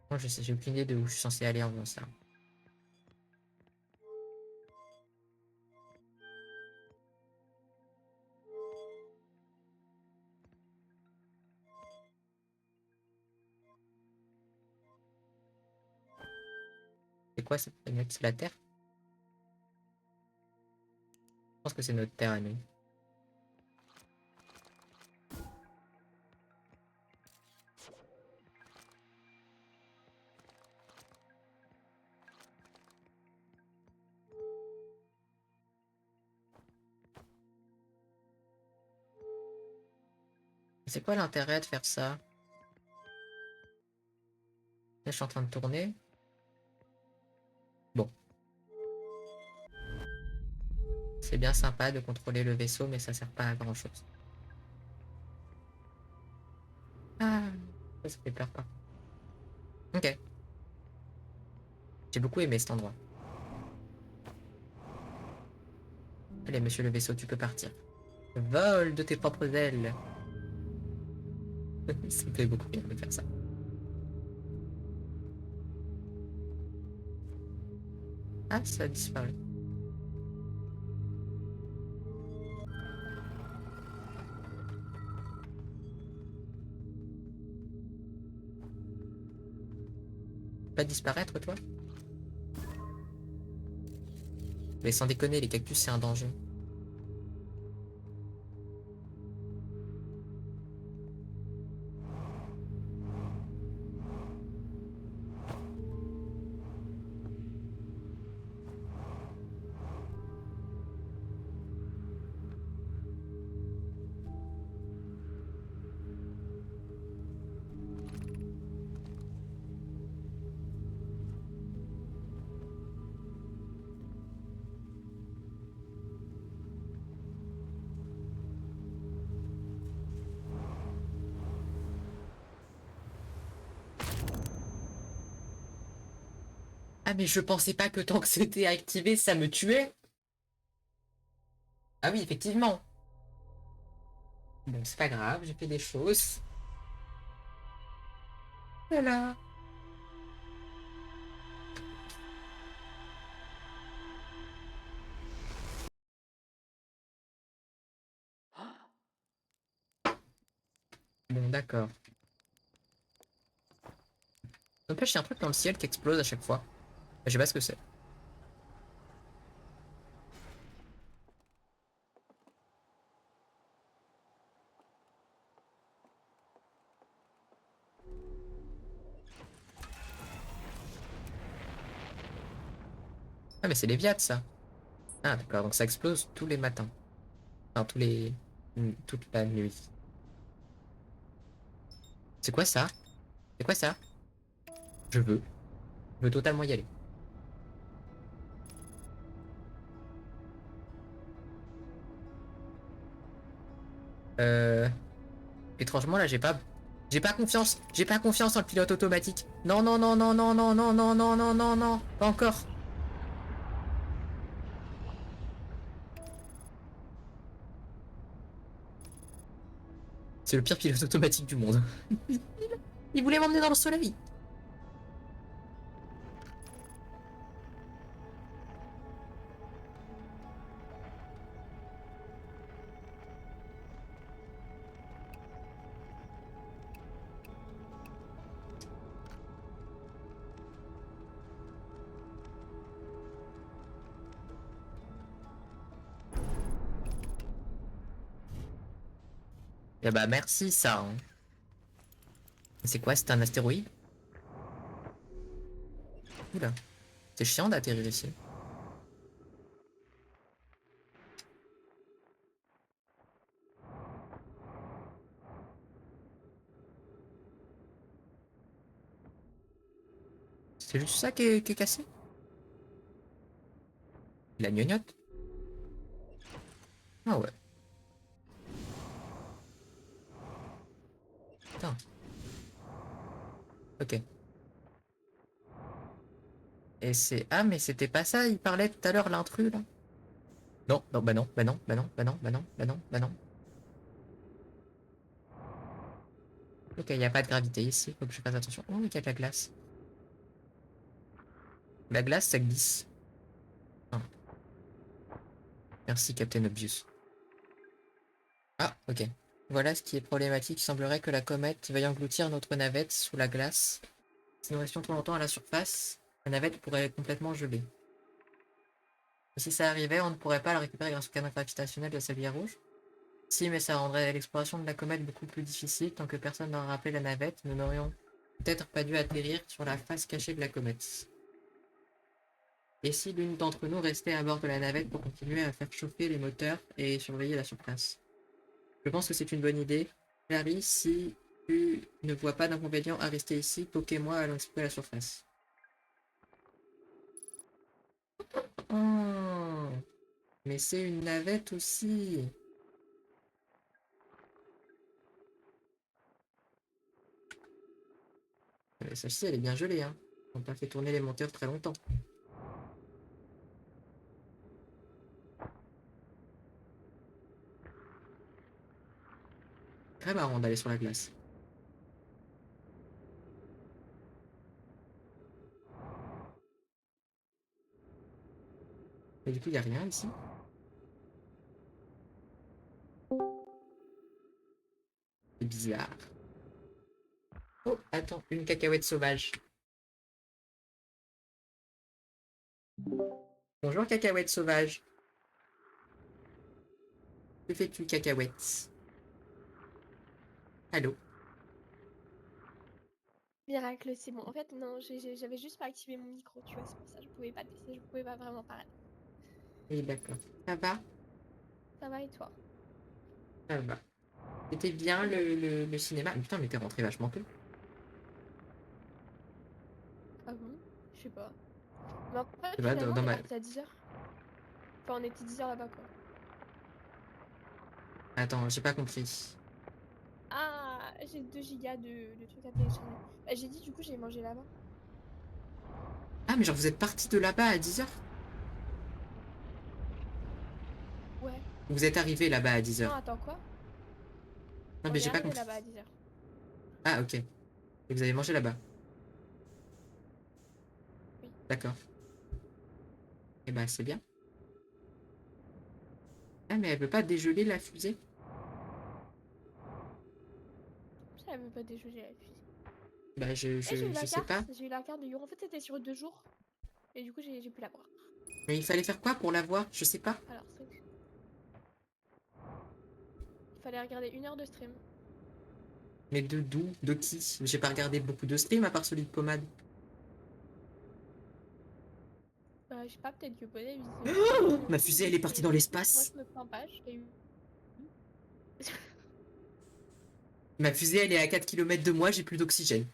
Moi, je sais, j'ai aucune idée de où je suis censé aller en faisant ça. C'est quoi cette planète? C'est la Terre? Je pense que c'est notre Terre à nous. C'est quoi l'intérêt de faire ça? Là, je suis en train de tourner. Bon, c'est bien sympa de contrôler le vaisseau, mais ça sert pas à grand chose. Ah, ça fait peur pas. Ok, j'ai beaucoup aimé cet endroit. Allez, monsieur le vaisseau, tu peux partir. Vole de tes propres ailes. Ça me fait beaucoup rire de faire ça. Ah, ça a disparu. Pas disparaître, toi? Mais sans déconner, les cactus, c'est un danger. Ah, mais je pensais pas que tant que c'était activé, ça me tuait. Ah oui, effectivement. Bon, c'est pas grave, j'ai fait des choses. Voilà. Bon, d'accord. N'empêche, il y a un truc dans le ciel qui explose à chaque fois. Je sais pas ce que c'est. Ah, mais c'est les Viats, ça. Ah, d'accord, donc ça explose tous les matins. Enfin, tous les... toute la nuit. C'est quoi ça? C'est quoi ça? Je veux. Je veux totalement y aller. Euh... Étrangement, là, j'ai pas... J'ai pas confiance. J'ai pas confiance en le pilote automatique. Non, non, non, non, non, non, non, non, non, non, non, non. Pas encore. C'est le pire pilote automatique du monde. Il voulait m'emmener dans le soleil. Eh bah, merci, ça. Hein. C'est quoi? C'est un astéroïde? Oula. C'est chiant d'atterrir ici. C'est juste ça qui est cassé? La gnognotte? Ah ouais. Putain. Ok. Et c'est... Ah, mais c'était pas ça, il parlait tout à l'heure, l'intrus, là. Non, non, bah non, bah non, bah non, bah non, bah non, bah non, bah non. Ok, il n'y a pas de gravité ici, faut que je fasse attention. Oh, il y a de la glace. La glace, ça glisse. Ah. Merci, Captain Obvious. Ah, ok. Voilà ce qui est problématique. Il semblerait que la comète veuille engloutir notre navette sous la glace. Si nous restions trop longtemps à la surface, la navette pourrait complètement geler. Et si ça arrivait, on ne pourrait pas la récupérer grâce au canon gravitationnel de la Sablière Rouge. Si, mais ça rendrait l'exploration de la comète beaucoup plus difficile. Tant que personne n'aura rappelé la navette, nous n'aurions peut-être pas dû atterrir sur la face cachée de la comète. Et si l'une d'entre nous restait à bord de la navette pour continuer à faire chauffer les moteurs et surveiller la surface? Je pense que c'est une bonne idée. Larry, si tu ne vois pas d'inconvénient à rester ici, poquez-moi à explorer la surface. Oh, mais c'est une navette aussi. Celle-ci, elle est bien gelée, hein. On n'a pas fait tourner les moteurs très longtemps. Très marrant d'aller sur la glace. Mais du coup, il n'y a rien ici. C'est bizarre. Oh, attends, une cacahuète sauvage. Bonjour, cacahuète sauvage. Que fais-tu, cacahuète? Allô? Miracle, c'est bon. En fait, non, j'avais juste pas activé mon micro, tu vois, c'est pour ça, je pouvais pas je pouvais pas vraiment parler. Oui, d'accord. Ça va? Ça va et toi? Ça va. C'était bien le cinéma. Putain, mais t'es rentré vachement tôt. Ah bon? Je sais pas. Mais en fait, Je sais pas, finalement, dans on est ma... parti à 10h. Enfin, on était 10h là-bas, quoi. Attends, j'ai pas compris. Ah, j'ai 2 gigas de trucs à télécharger. Bah, j'ai dit, du coup, j'ai mangé là-bas. Ah, mais genre, vous êtes parti de là-bas à 10h? Ouais. Vous êtes arrivé là-bas à 10h? Non, attends, quoi? Non, On mais est j'ai pas arrivé compris. là-bas à 10h. Ah, ok. Et vous avez mangé là-bas. Oui. D'accord. Eh ben, c'est bien. Ah, mais elle veut pas dégeler la fusée? Ça veut pas déjouger la fusée. Bah, Et j'ai eu je la sais carte. pas. J'ai eu la carte de Euro. En fait, c'était sur 2 jours. Et du coup, j'ai pu la voir. Mais il fallait faire quoi pour la voir? Je sais pas. Alors, il fallait regarder 1 heure de stream. Mais de d'où? De qui? J'ai pas regardé beaucoup de streams à part celui de Pommade. Je sais pas, peut-être que Poney Ma fusée, elle est partie dans mais écoute, moi l'espace. je me plains pas, je l'ai eu. Ma fusée, elle est à 4 km de moi, j'ai plus d'oxygène.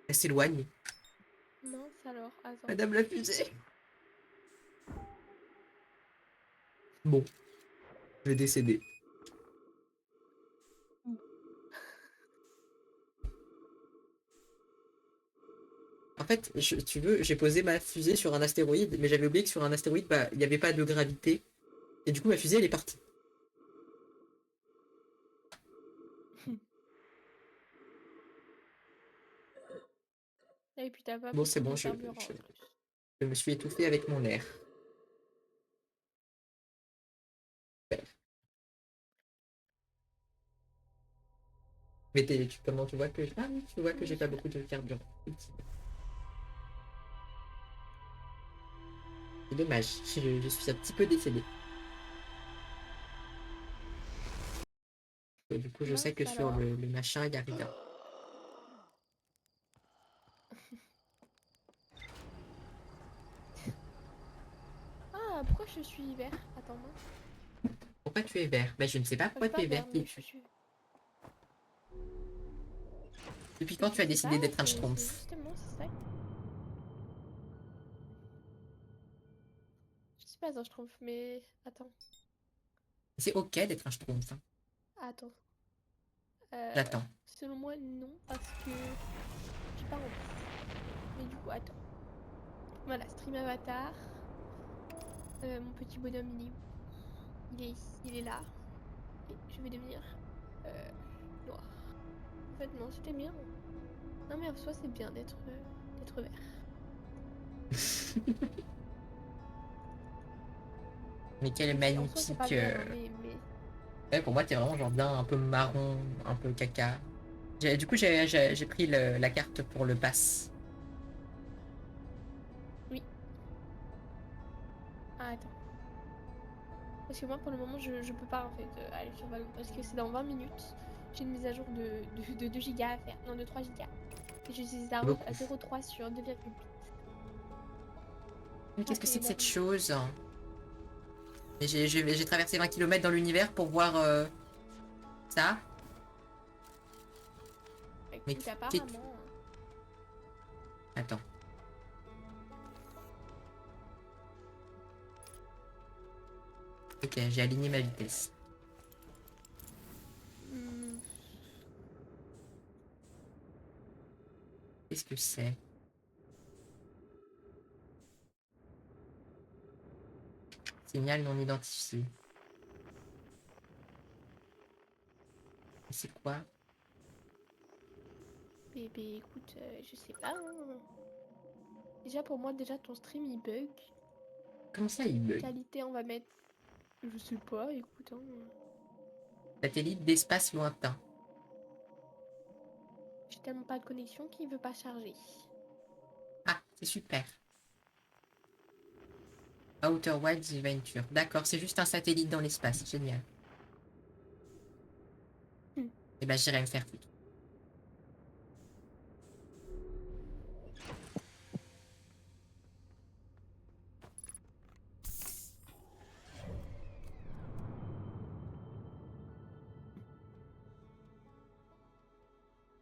Elle s'éloigne. Mince alors, attends. Madame la fusée. Bon, je vais décéder. En fait, tu veux, j'ai posé ma fusée sur un astéroïde, mais j'avais oublié que sur un astéroïde, bah, il n'y avait pas de gravité. Et du coup, ma fusée, elle est partie. Et puis t'as pas Bon, pris c'est tout bon, mon carburant en plus. je me suis étouffé avec mon air. Mais comment tu vois que... Ah oui, tu vois que Oui, j'ai je pas suis là. beaucoup de carburant. C'est dommage, je suis un petit peu décédé. Et du coup, je sais que Mince sur alors. le machin, il n'y a rien. Ah, pourquoi je suis vert? Attends, mince. Pourquoi tu es vert? Ben, je ne sais pas Enfin, je pourquoi suis tu pas es vert. vert, mais je suis. Depuis quand Je tu as sais décidé pas, d'être un c'est schtroumpf? justement, c'est ça. Je sais pas, un schtroumpf, mais. Attends. C'est ok d'être un schtroumpf, hein. Attends. J'attends. Selon moi, non, parce que j'ai pas envie. Mais du coup, attends. Voilà, stream avatar. Mon petit bonhomme, il est où? Il est ici, il est là. Et je vais devenir euh, noir. En fait, non, c'était bien. Non, mais en soi, c'est bien d'être vert. Mais quel Même si en soi, c'est pas magnifique... bien, hein, mais... Ouais, pour moi, t'es vraiment genre bien un peu marron, un peu caca. Du coup, j'ai pris la carte pour le pass. Oui. Ah, attends. Parce que moi, pour le moment, je peux pas, en fait, aller sur Valon. Parce que c'est dans 20 minutes. J'ai une mise à jour de 2 gigas à faire. Non, de 3 gigas. Et je suis à Beaucoup. 0,3 sur 2,8. Mais Ça qu'est-ce que c'est fait que cette énorme. chose? Et j'ai traversé 20 km dans l'univers pour voir ça. Mais Écoute, qu'est- apparemment... Attends. Ok, j'ai aligné ma vitesse. hmm, Qu'est-ce que c'est? Signal non identifié. C'est quoi? bébé, écoute, je sais pas, hein. Déjà, pour moi, déjà, ton stream, il bug. Comment ça, il bug? Qualité, on va mettre... Je sais pas, écoute, hein. Satellite d'espace lointain. J'ai tellement pas de connexion qu'il veut pas charger. Ah, c'est super. Outer Wilds Adventure. D'accord, c'est juste un satellite dans l'espace. Génial. Hmm. Et ben, j'irai me faire foutre.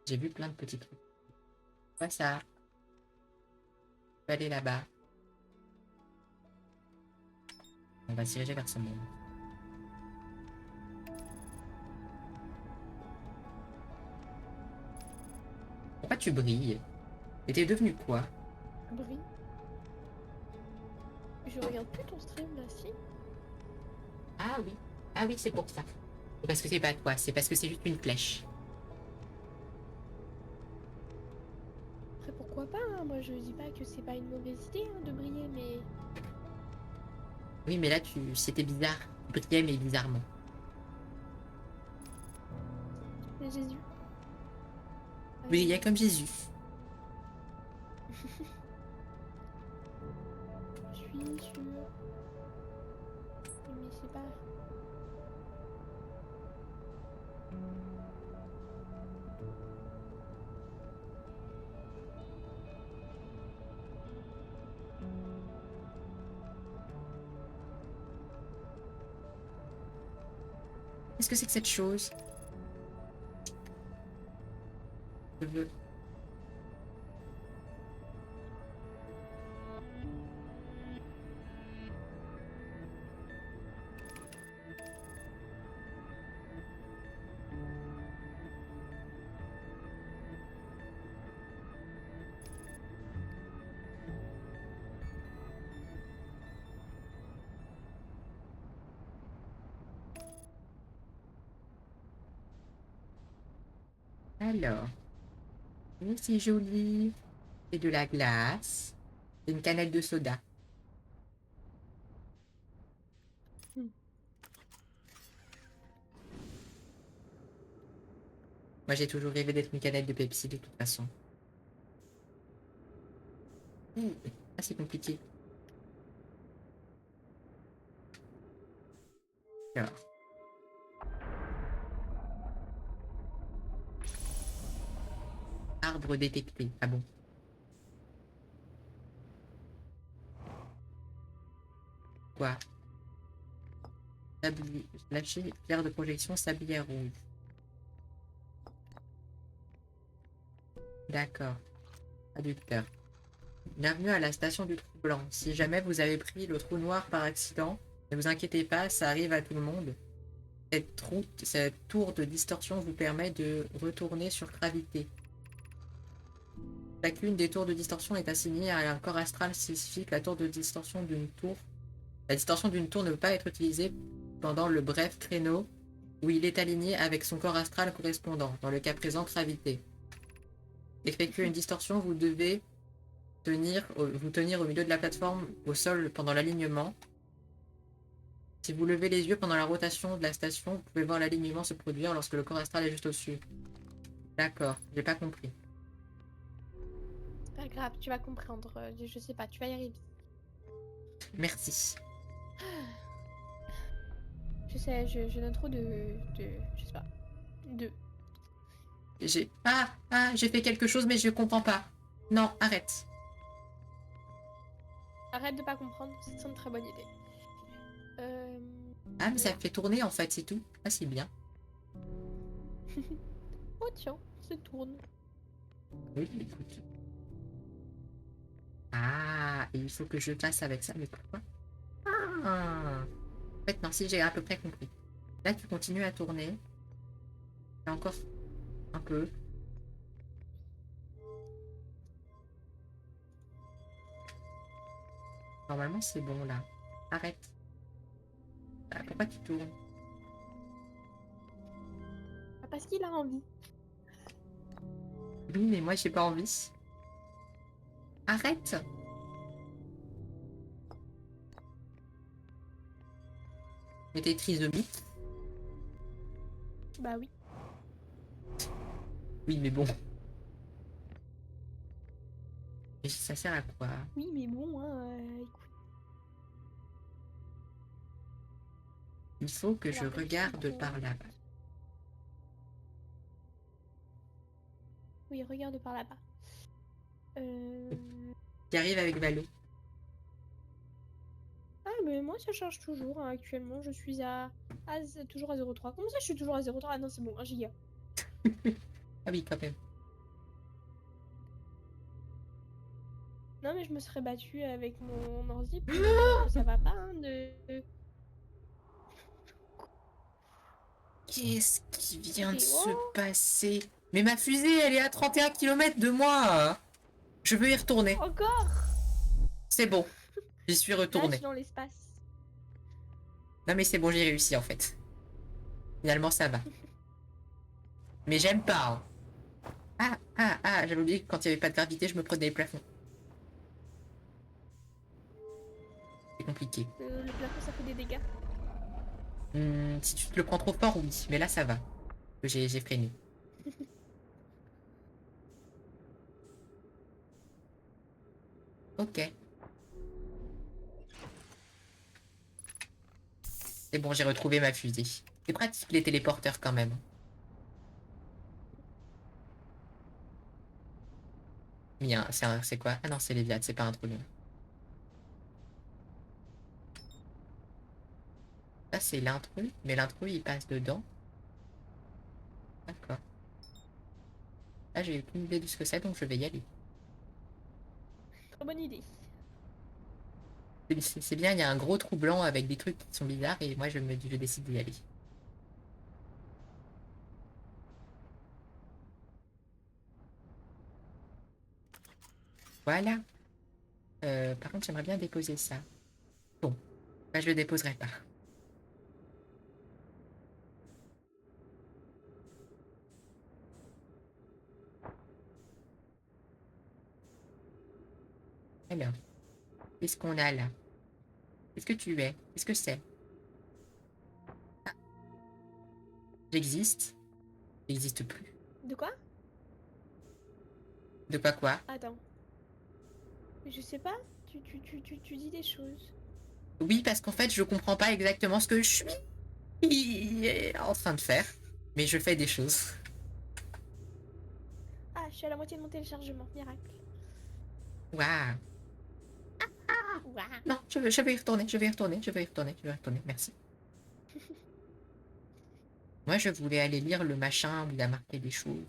J'ai vu plein de petits trucs. Quoi ça? Je peux aller là-bas. On va se diriger vers ce monde. tu brilles? Et t'es devenu quoi? Brille. Je regarde plus ton stream là, si. Ah oui. Ah oui, c'est pour ça. C'est parce que c'est pas toi, c'est parce que c'est juste une flèche. Après, pourquoi pas, hein. Moi, je dis pas que c'est pas une mauvaise idée hein, de briller, mais. Oui, mais là, c'était bizarre. Tu brillais, mais bizarrement. Mais Jésus. Tu brillais comme Jésus. Je suis sûre. Mais c'est pas. Qu'est-ce que c'est que cette chose? Je veux. Alors, oui, c'est joli. C'est de la glace. C'est une canette de soda. Hmm. Moi, j'ai toujours rêvé d'être une canette de Pepsi, de toute façon. Ah, c'est compliqué. Alors. Arbre détecté. Ah bon. Quoi? Lâcher pierre de projection, sablière rouge. D'accord. Traducteur. Bienvenue à la station du trou blanc. Si jamais vous avez pris le trou noir par accident, ne vous inquiétez pas, ça arrive à tout le monde. Cette tour de distorsion vous permet de retourner sur gravité. Chacune des tours de distorsion est assignée à un corps astral spécifique. La distorsion d'une tour ne peut pas être utilisée pendant le bref créneau où il est aligné avec son corps astral correspondant, dans le cas présent gravité. Effectuer une distorsion, vous devez vous tenir au milieu de la plateforme au sol pendant l'alignement. Si vous levez les yeux pendant la rotation de la station, vous pouvez voir l'alignement se produire lorsque le corps astral est juste au-dessus. D'accord, j'ai pas compris. C'est pas grave, tu vas comprendre. Je sais pas, tu vas y arriver. Merci. Je sais, je donne trop je sais pas. J'ai fait quelque chose mais je comprends pas. Non, arrête. Arrête de pas comprendre, c'est une très bonne idée. Ah, mais ça fait tourner en fait, c'est tout. Ah, c'est bien. Oh tiens, ça tourne. Oui, écoute. Ah, et il faut que je fasse avec ça, mais pourquoi? Ah. En fait, non, si j'ai à peu près compris. Là, tu continues à tourner. Et encore un peu. Normalement, c'est bon, là. Arrête. Ah, pourquoi tu tournes? Ah, parce qu'il a envie. Oui, mais moi, j'ai pas envie. Arrête! Mais t'es trisomique? Bah oui. Oui, mais bon. Et ça sert à quoi? Oui, mais bon, hein, écoute. Il faut que je Alors, regarde par là-bas. Oui, regarde par là-bas. Qui arrive avec Valo. Ah, mais moi, ça charge toujours. Hein, actuellement, je suis toujours à 0,3. Comment ça, je suis toujours à 0,3? Ah non, c'est bon, 1 giga. Ah oui, quand même. Non, mais je me serais battue avec mon ordi. Ça va pas, hein, de... Qu'est-ce qui vient de Et se oh, passer? Mais ma fusée, elle est à 31 km de moi. Je veux y retourner. Encore. C'est bon. J'y suis Là, je retourné. suis dans l'espace. Non mais c'est bon, j'ai réussi en fait. Finalement, ça va. Mais j'aime pas. Hein. J'avais oublié que quand il n'y avait pas de gravité, je me prenais les plafonds. C'est compliqué. Le plafond, ça fait des dégâts. Si tu te le prends trop fort, oui. Mais là, ça va. J'ai freiné. Ok. C'est bon, j'ai retrouvé ma fusée. C'est pratique les téléporteurs quand même. Bien, c'est quoi? Ah non, c'est Léviat, c'est pas un trou. Ça, c'est l'intrus. Mais l'intrus, il passe dedans. D'accord. Là, j'ai aucune idée de ce que c'est, donc je vais y aller. Trop bonne idée. C'est bien, il y a un gros trou blanc avec des trucs qui sont bizarres et moi, je décide d'y aller. Voilà. Par contre, j'aimerais bien déposer ça. Bon, bah, je le déposerai pas. Alors, qu'est-ce qu'on a là? Qu'est-ce que tu es? Qu'est-ce que c'est? Ah, j'existe? J'existe plus. De quoi? De quoi quoi? Attends. Je sais pas. Tu dis des choses. Oui, parce qu'en fait, je comprends pas exactement ce que je suis en train de faire. Mais je fais des choses. Ah, je suis à la moitié de mon téléchargement. Miracle. Waouh. Ouah. Non, je vais y retourner, je vais y retourner, je vais y retourner, je vais y retourner. Merci. Moi, je voulais aller lire le machin où il a marqué des choses.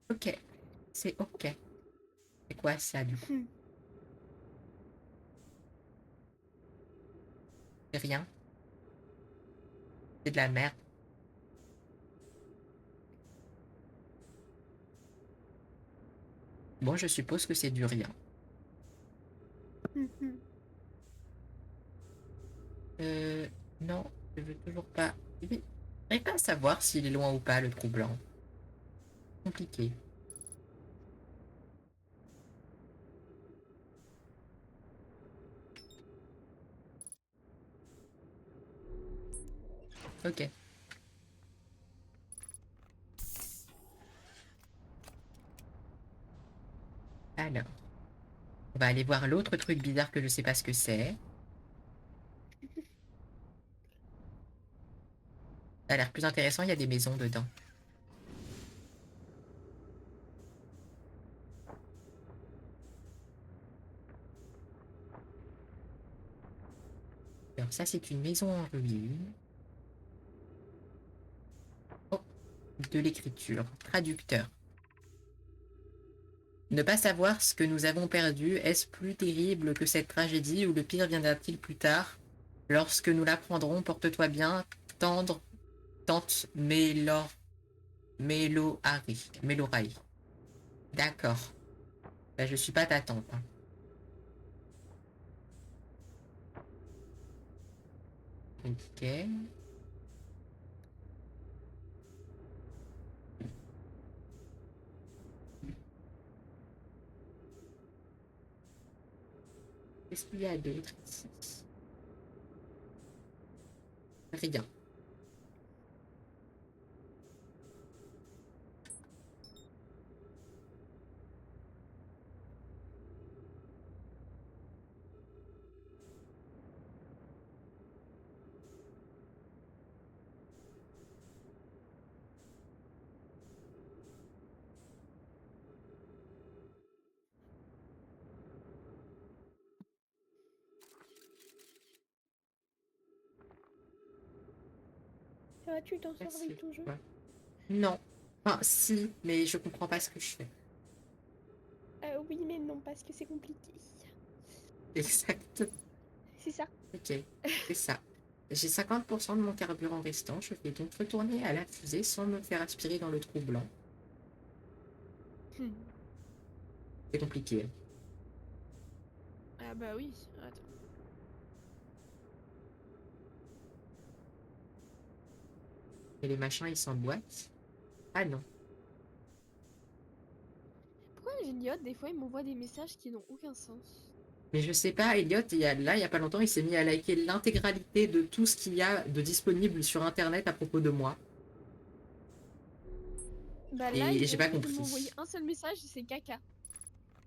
Ok. C'est ok. C'est quoi ça, du coup? C'est rien. C'est de la merde. Bon, je suppose que c'est du rien. Euh, non, je veux toujours pas. J'arrive pas à savoir s'il est loin ou pas, le trou blanc. Compliqué. Ok. Alors, on va aller voir l'autre truc bizarre que je sais pas ce que c'est. Ça a l'air plus intéressant, il y a des maisons dedans. Alors ça, c'est une maison en ruine. Oh, de l'écriture. Traducteur. Ne pas savoir ce que nous avons perdu, est-ce plus terrible que cette tragédie ou le pire viendra-t-il plus tard? Lorsque nous l'apprendrons, porte-toi bien, tendre, tante Méloraï. D'accord. Bah, je suis pas ta tante. Hein. Ok. Qu'est-ce qu'il y a d'autre ici? Rien. Ça va, tu t'en Ça, sors c'est avec ton jeu? quoi? Non. Enfin, si, mais je comprends pas ce que je fais. Oui, mais non, parce que c'est compliqué. Exact. C'est ça. Ok. C'est ça. J'ai 50% de mon carburant restant. Je vais donc retourner à la fusée sans me faire aspirer dans le trou blanc. Hmm. C'est compliqué. Ah bah oui, attends. Et les machins, ils s'emboîtent. Ah non. Pourquoi Elliot, des fois, il m'envoie des messages qui n'ont aucun sens? Mais je sais pas, Elliot, il y a pas longtemps, il s'est mis à liker l'intégralité de tout ce qu'il y a de disponible sur Internet à propos de moi. Bah là, il Et j'ai vient pas juste de m'envoyer compris. un seul message, c'est caca.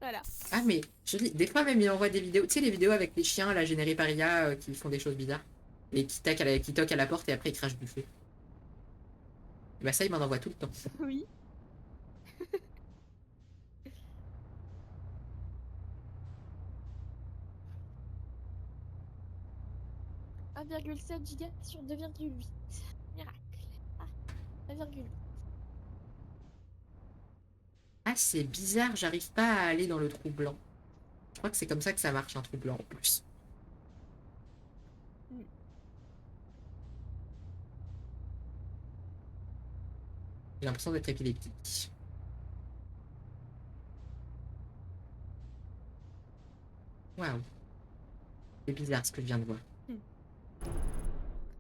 Voilà. Ah mais, je dis, des fois même il envoie des vidéos, tu sais les vidéos avec les chiens là générés par IA qui font des choses bizarres. Et qui toquent à la porte et après ils crachent du feu. Et bah ça il m'en envoie tout le temps. Oui. 1,7 giga sur 2,8. Miracle. Ah, 1,8. Ah c'est bizarre, j'arrive pas à aller dans le trou blanc. Je crois que c'est comme ça que ça marche un trou blanc en plus. Hmm. J'ai l'impression d'être épileptique. Waouh, c'est bizarre ce que je viens de voir. Hmm.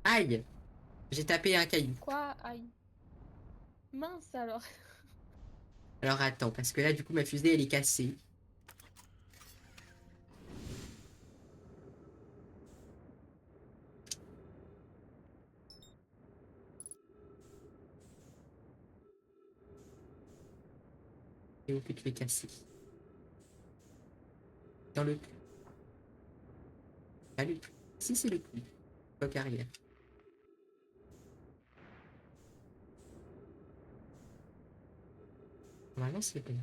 Aïe, j'ai tapé un caillou. Quoi? Aïe. Mince alors. Alors attends, parce que là du coup ma fusée elle est cassée. Et où que tu es cassé? Dans le cul. Pas le cul. Si c'est le cul. Coque arrière. Normalement c'est bon.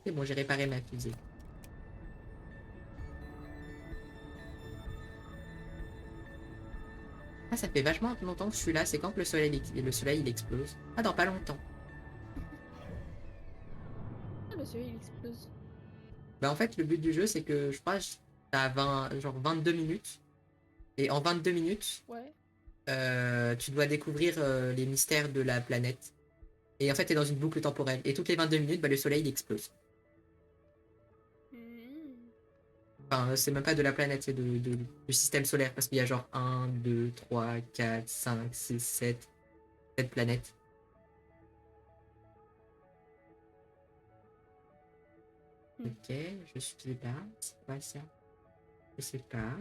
C'est bon, j'ai réparé ma fusée. Ah, ça fait vachement longtemps que je suis là. C'est quand que le soleil il explose? Ah, dans pas longtemps. Ah, le soleil, il explose. Bah, en fait, le but du jeu, c'est que je crois t'as 20, genre 22 minutes. Et en 22 minutes, Ouais. tu dois découvrir les mystères de la planète. Et en fait, t'es dans une boucle temporelle. Et toutes les 22 minutes, bah, le soleil il explose. Hmm. Enfin, c'est même pas de la planète, c'est du système solaire. Parce qu'il y a genre 1, 2, 3, 4, 5, 6, 7 planètes. Hmm. Ok, je suis là. C'est quoi ça? Je sais pas.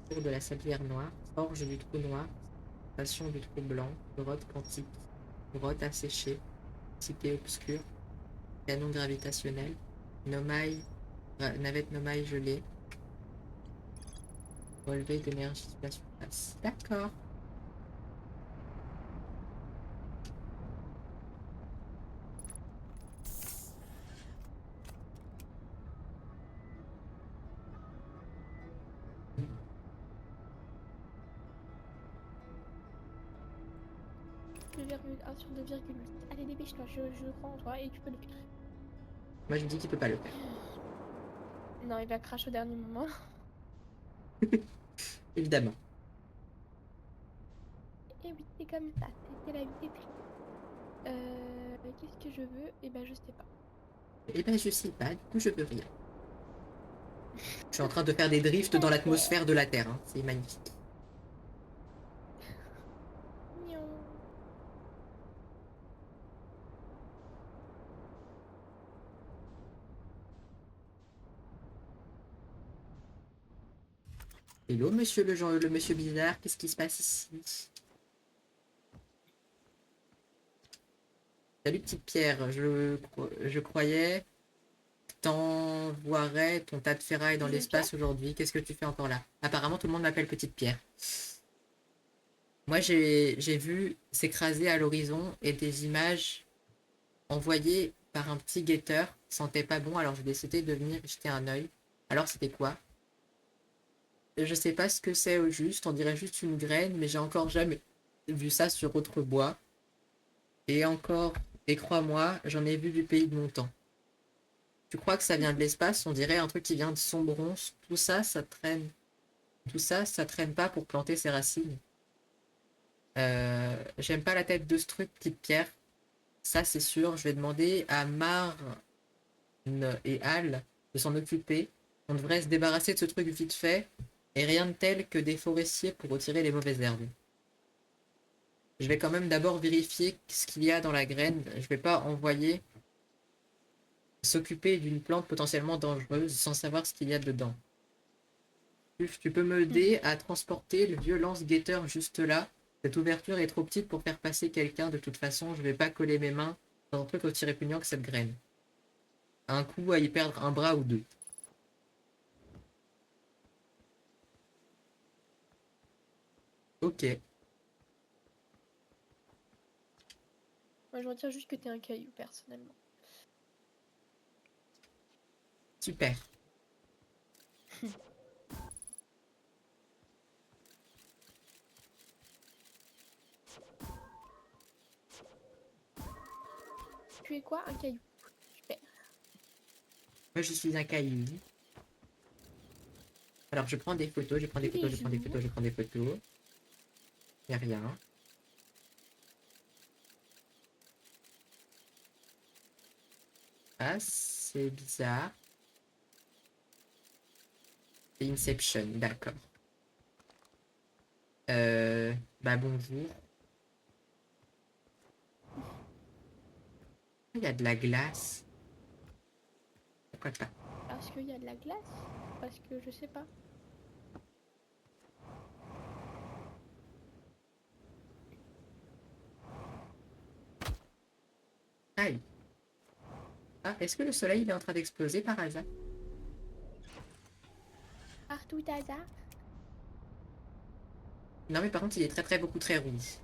Tour de la sablière noire, forge du trou noir, station du trou blanc, grotte quantique, grotte asséchée, cité obscure, canon gravitationnel, nomaille, navette nomaille gelée, relevé d'énergie de la surface. D'accord. Un sur 2,8. Allez, dépêche-toi, je crois en toi et tu peux le faire. Moi je me dis qu'il peut pas le faire. Non, il va crash au dernier moment. Évidemment. Et oui, c'est comme ça. C'est la vie des tri. Qu'est-ce que je veux? Eh ben, je sais pas. Eh ben je sais pas, du coup je veux rien. Je suis en train de faire des drifts dans D'accord. l'atmosphère de la Terre, hein. C'est magnifique. Miaou. Hello monsieur le monsieur bizarre, qu'est-ce qui se passe ici? Salut petite pierre, je croyais t'envoierais ton tas de ferraille dans Deuxième pierre? l'espace aujourd'hui. Qu'est-ce que tu fais encore là? Apparemment, tout le monde m'appelle Petite Pierre. Moi, j'ai vu s'écraser à l'horizon et des images envoyées par un petit guetteur. Sentait pas bon, alors j'ai décidé de venir y jeter un œil. Alors c'était quoi? Je sais pas ce que c'est au juste, on dirait juste une graine, mais j'ai encore jamais vu ça sur autre bois. Et encore, et crois-moi, j'en ai vu du pays de mon temps. Tu crois que ça vient de l'espace? On dirait un truc qui vient de Sombron. Tout ça, ça traîne. Tout ça, ça traîne pas pour planter ses racines. J'aime pas la tête de ce truc, petite pierre. Ça, c'est sûr. Je vais demander à Marne et Al de s'en occuper. On devrait se débarrasser de ce truc vite fait. Et rien de tel que des forestiers pour retirer les mauvaises herbes. Je vais quand même d'abord vérifier ce qu'il y a dans la graine. Je vais pas envoyer s'occuper d'une plante potentiellement dangereuse sans savoir ce qu'il y a dedans. Tu peux m'aider à transporter le vieux lance-guetteur juste là. Cette ouverture est trop petite pour faire passer quelqu'un. De toute façon, je vais pas coller mes mains dans un truc aussi répugnant que cette graine. Un coup à y perdre un bras ou deux. Ok, Moi, je retiens juste que t'es un caillou, personnellement. super. Tu es quoi? Un caillou. Super. Moi, je suis un caillou. Alors, je prends des photos, je prends des photos, je prends des photos, je prends des photos. Y'a rien. Ah, c'est bizarre. C'est Inception, d'accord. Bah bonjour. Il y a de la glace. Pourquoi pas? Parce qu'il y a de la glace? Parce que je sais pas. Aïe. Ah, est-ce que le soleil il est en train d'exploser par hasard? Artout hasard? Non, mais par contre, il est très beaucoup très rouge.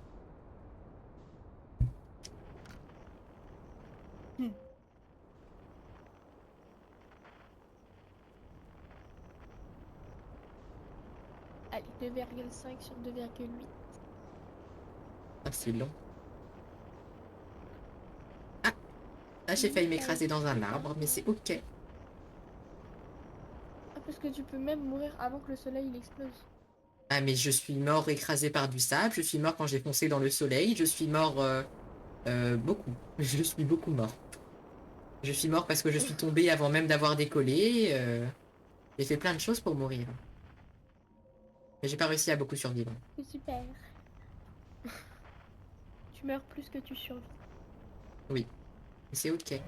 Allez, 2,5 sur 2,8. Ah, c'est long. Ah, ah j'ai failli m'écraser dans un arbre, mais c'est ok. Ah, parce que tu peux même mourir avant que le soleil il explose. Ah, mais je suis mort écrasé par du sable, je suis mort quand j'ai foncé dans le soleil, je suis mort beaucoup. Je suis beaucoup mort. Je suis mort parce que je suis tombé avant même d'avoir décollé. J'ai fait plein de choses pour mourir. Mais j'ai pas réussi à beaucoup survivre. C'est super. Tu meurs plus que tu survis. Oui, c'est ok.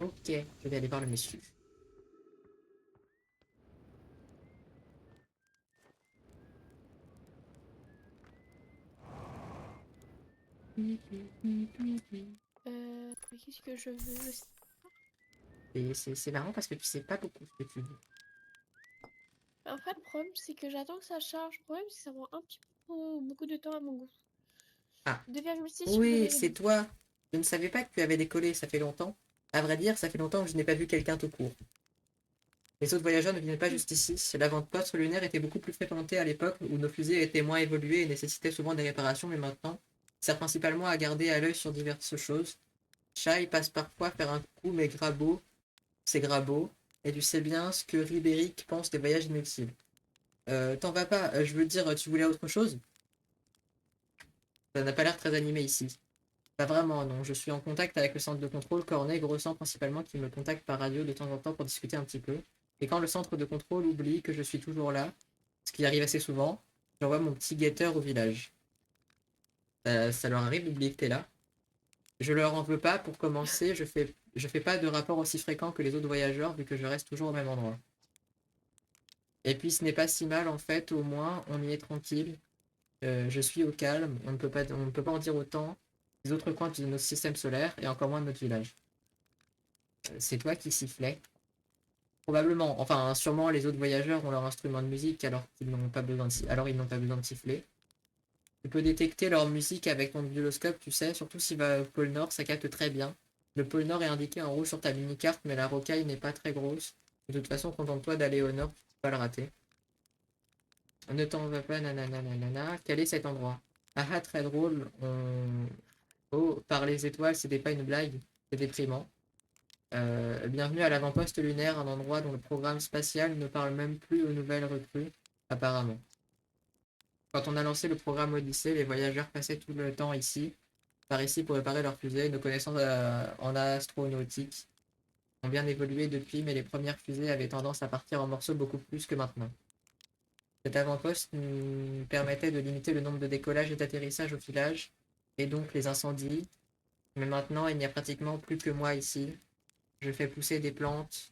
Ok, je vais aller voir le monsieur. Qu'est-ce que je veux? Et c'est marrant parce que tu sais pas beaucoup ce que tu veux. En fait, le problème, c'est que j'attends que ça charge. Le problème, c'est que ça prend un petit peu beaucoup de temps à mon goût. Ah, 2,6 sur oui, 2,8. c'est toi. Je ne savais pas que tu avais décollé, ça fait longtemps. À vrai dire, ça fait longtemps que je n'ai pas vu quelqu'un tout court. Les autres voyageurs ne venaient pas juste ici. L'avant-poste lunaire était beaucoup plus fréquenté à l'époque où nos fusées étaient moins évoluées et nécessitaient souvent des réparations, mais maintenant, ça sert principalement à garder à l'œil sur diverses choses. Chai passe parfois faire un coup, mais Grabo, c'est Grabo, et tu sais bien ce que Ribéric pense des voyages inutiles. T'en vas pas, je veux dire, tu voulais autre chose? Ça n'a pas l'air très animé ici. Pas vraiment, non. Je suis en contact avec le centre de contrôle. Cornet ressent principalement qu'il me contacte par radio de temps en temps pour discuter un petit peu. Et quand le centre de contrôle oublie que je suis toujours là, ce qui arrive assez souvent, j'envoie mon petit guetteur au village. Ça leur arrive d'oublier que t'es là. Je leur en veux pas. Pour commencer, je fais pas de rapport aussi fréquent que les autres voyageurs vu que je reste toujours au même endroit. Et puis ce n'est pas si mal en fait, au moins on y est tranquille. Je suis au calme, on ne peut pas en dire autant des autres coins de notre système solaire et encore moins de notre village. C'est toi qui sifflais. Probablement, enfin sûrement les autres voyageurs ont leur instrument de musique alors qu'ils n'ont pas besoin alors ils n'ont pas besoin de siffler. Tu peux détecter leur musique avec ton bioloscope, tu sais, surtout s'il va au pôle Nord, ça capte très bien. Le pôle Nord est indiqué en rouge sur ta mini-carte, mais la rocaille n'est pas très grosse. De toute façon, contente-toi d'aller au Nord, tu peux pas le rater. Ne t'en va pas, nanana, nanana. Quel est cet endroit? Ah ah, très drôle. Oh, par les étoiles, c'était pas une blague, c'est déprimant. Bienvenue à l'avant-poste lunaire, un endroit dont le programme spatial ne parle même plus aux nouvelles recrues, apparemment. Quand on a lancé le programme Odyssée, les voyageurs passaient tout le temps ici, par ici pour réparer leurs fusées. Nos connaissances en astronautique ont bien évolué depuis, mais les premières fusées avaient tendance à partir en morceaux beaucoup plus que maintenant. Cet avant-poste nous permettait de limiter le nombre de décollages et d'atterrissages au village, et donc les incendies. Mais maintenant, il n'y a pratiquement plus que moi ici. Je fais pousser des plantes,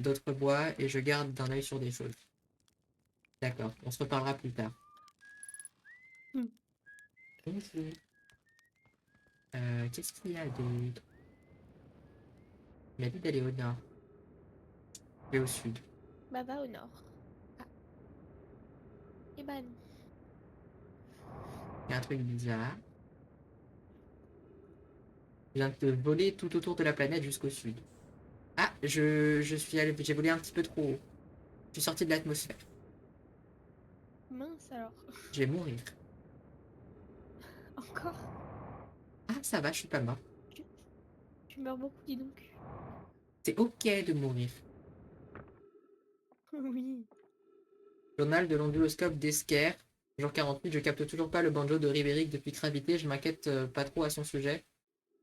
d'autres bois, et je garde d'un œil sur des choses. D'accord, on se reparlera plus tard. Hmm. Bonjour. Qu'est-ce qu'il y a d'autre? Il m'a dit d'aller au nord. Je vais au sud. Bah va au nord. Ah. Et bah non. Il y a un truc bizarre. Je viens de te voler tout autour de la planète jusqu'au sud. Ah, j'ai volé un petit peu trop haut. Je suis sorti de l'atmosphère. Mince alors. Je vais mourir. Encore. Ah, ça va, je suis pas mort. Tu, tu meurs beaucoup, dis donc. C'est ok de mourir. Oui. Journal de l'onduloscope d'Esker. Jour 48, je capte toujours pas le banjo de Ribéric depuis Gravité. Je m'inquiète pas trop à son sujet.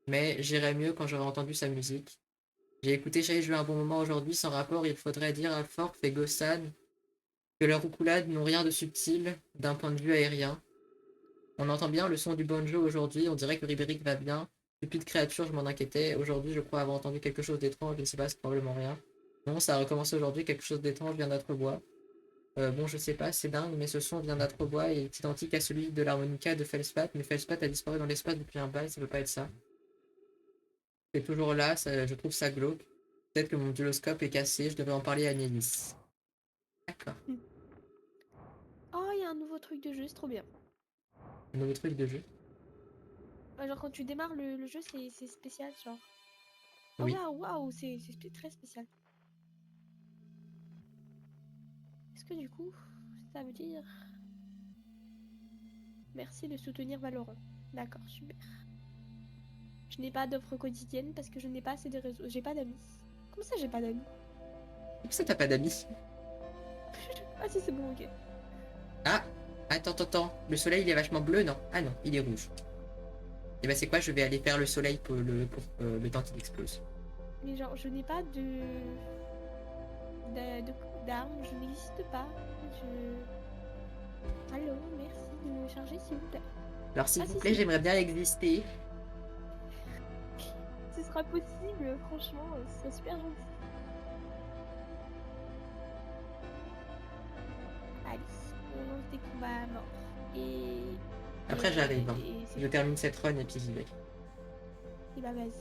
Mais j'irai mieux quand j'aurai entendu sa musique. J'ai écouté J'ai joué un bon moment aujourd'hui. Sans rapport, il faudrait dire à Forf et Gossan que leurs roucoulades n'ont rien de subtil d'un point de vue aérien. On entend bien le son du banjo aujourd'hui. On dirait que Ribéric va bien. Stupide créature, je m'en inquiétais. Aujourd'hui, je crois avoir entendu quelque chose d'étrange. Je ne sais pas, c'est probablement rien. Non, ça a recommencé aujourd'hui. Quelque chose d'étrange vient d'être bois. Bon, je sais pas, c'est dingue, mais ce son vient d'être bois et est identique à celui de l'harmonica de Feldspath. Mais Feldspath a disparu dans l'espace depuis un bail. Ça peut pas être ça. C'est toujours là. Je trouve ça glauque. Peut-être que mon gyroscope est cassé. Je devrais en parler à Nélis. D'accord. Oh, il y a un nouveau truc de jeu, c'est trop bien. Un nouveau truc de jeu. Genre quand tu démarres le jeu, c'est spécial, genre. Ah Oui. waouh, waouh, très spécial. Est-ce que du coup, ça veut dire... Merci de soutenir Valorant. D'accord, super. Je n'ai pas d'offre quotidienne parce que je n'ai pas assez de réseaux. J'ai pas d'amis. Comment ça, j'ai pas d'amis? Pourquoi ça t'as pas d'amis? Ah si, c'est bon, ok. Ah, attends. Le soleil, il est vachement bleu, non? Ah non, il est rouge. Et bah c'est quoi? Je vais aller faire le soleil pour le temps qu'il explose. Mais genre, je n'ai pas d'armes, je n'existe pas. Allô, merci de me charger s'il vous plaît. Alors s'il Ah vous si, plaît, si. j'aimerais bien exister. Ce sera possible, franchement, ce serait super gentil. Allez, on lance des combats à mort. Après j'arrive, hein. C'est Je termine cette run et puis j'y vais. Et bah vas-y.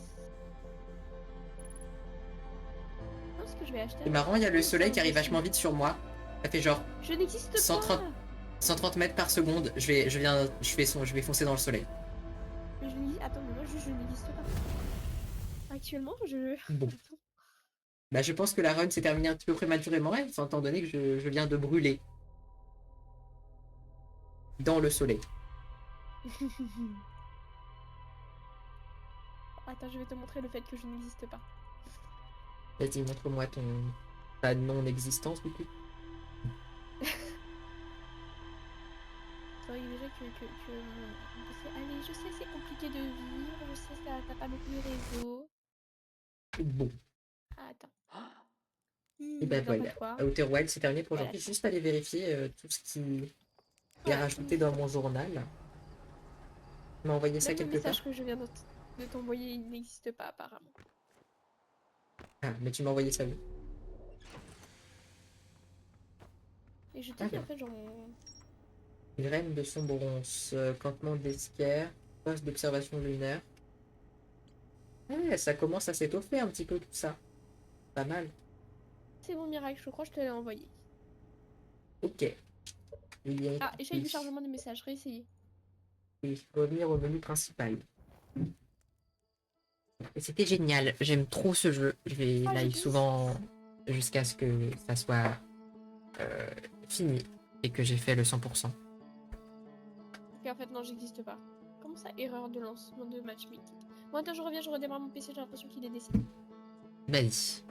Je pense que je vais acheter C'est un marrant, il y a le truc, soleil ça qui arrive aussi. vachement vite sur moi. Ça fait genre Je n'existe 130, pas. 130 mètres par seconde. Je vais foncer dans le soleil. Mais attends, mais moi je n'existe pas. Actuellement, je... Bon. Attends. Bah je pense que la run s'est terminée un petit peu prématurément, étant donné que je viens de brûler dans le soleil. Attends, je vais te montrer le fait que je n'existe pas. Vas-y, montre-moi ta non-existence du coup. C'est vrai que déjà Allez, je sais, c'est compliqué de vivre. Je sais, t'as pas beaucoup de réseau. Bon. Ah, attends. Et ben Dans pas voilà. de quoi. Outer Wild, c'est terminé pour Voilà. aujourd'hui. Juste aller vérifier tout ce qui est Voilà. rajouté dans mon journal. Tu m'as envoyé ça Même le quelque part? message que je viens de t'envoyer, il n'existe pas apparemment. Ah, mais tu m'as envoyé ça où? Et je t'ai dit Alors. en fait, genre mon. Graines de sombrance, campement d'Esquerre, poste d'observation lunaire. Ouais, ça commence à s'étoffer un petit peu tout ça. Pas mal. C'est mon miracle, je crois que je te l'ai envoyé. Ok. Oui, Ah, échec du chargement des messages, réessayer. oui, revenir au menu principal. Et c'était génial. J'aime trop ce jeu. Je vais Ah, j'ai live glissé. souvent jusqu'à ce que ça soit euh, fini et que j'ai fait le 100%. Ok, en fait, non, j'existe pas. Comment ça, erreur de lancement de matchmaking? Bon, attends, je reviens, je redémarre mon PC, j'ai l'impression qu'il est décédé. Vas-y.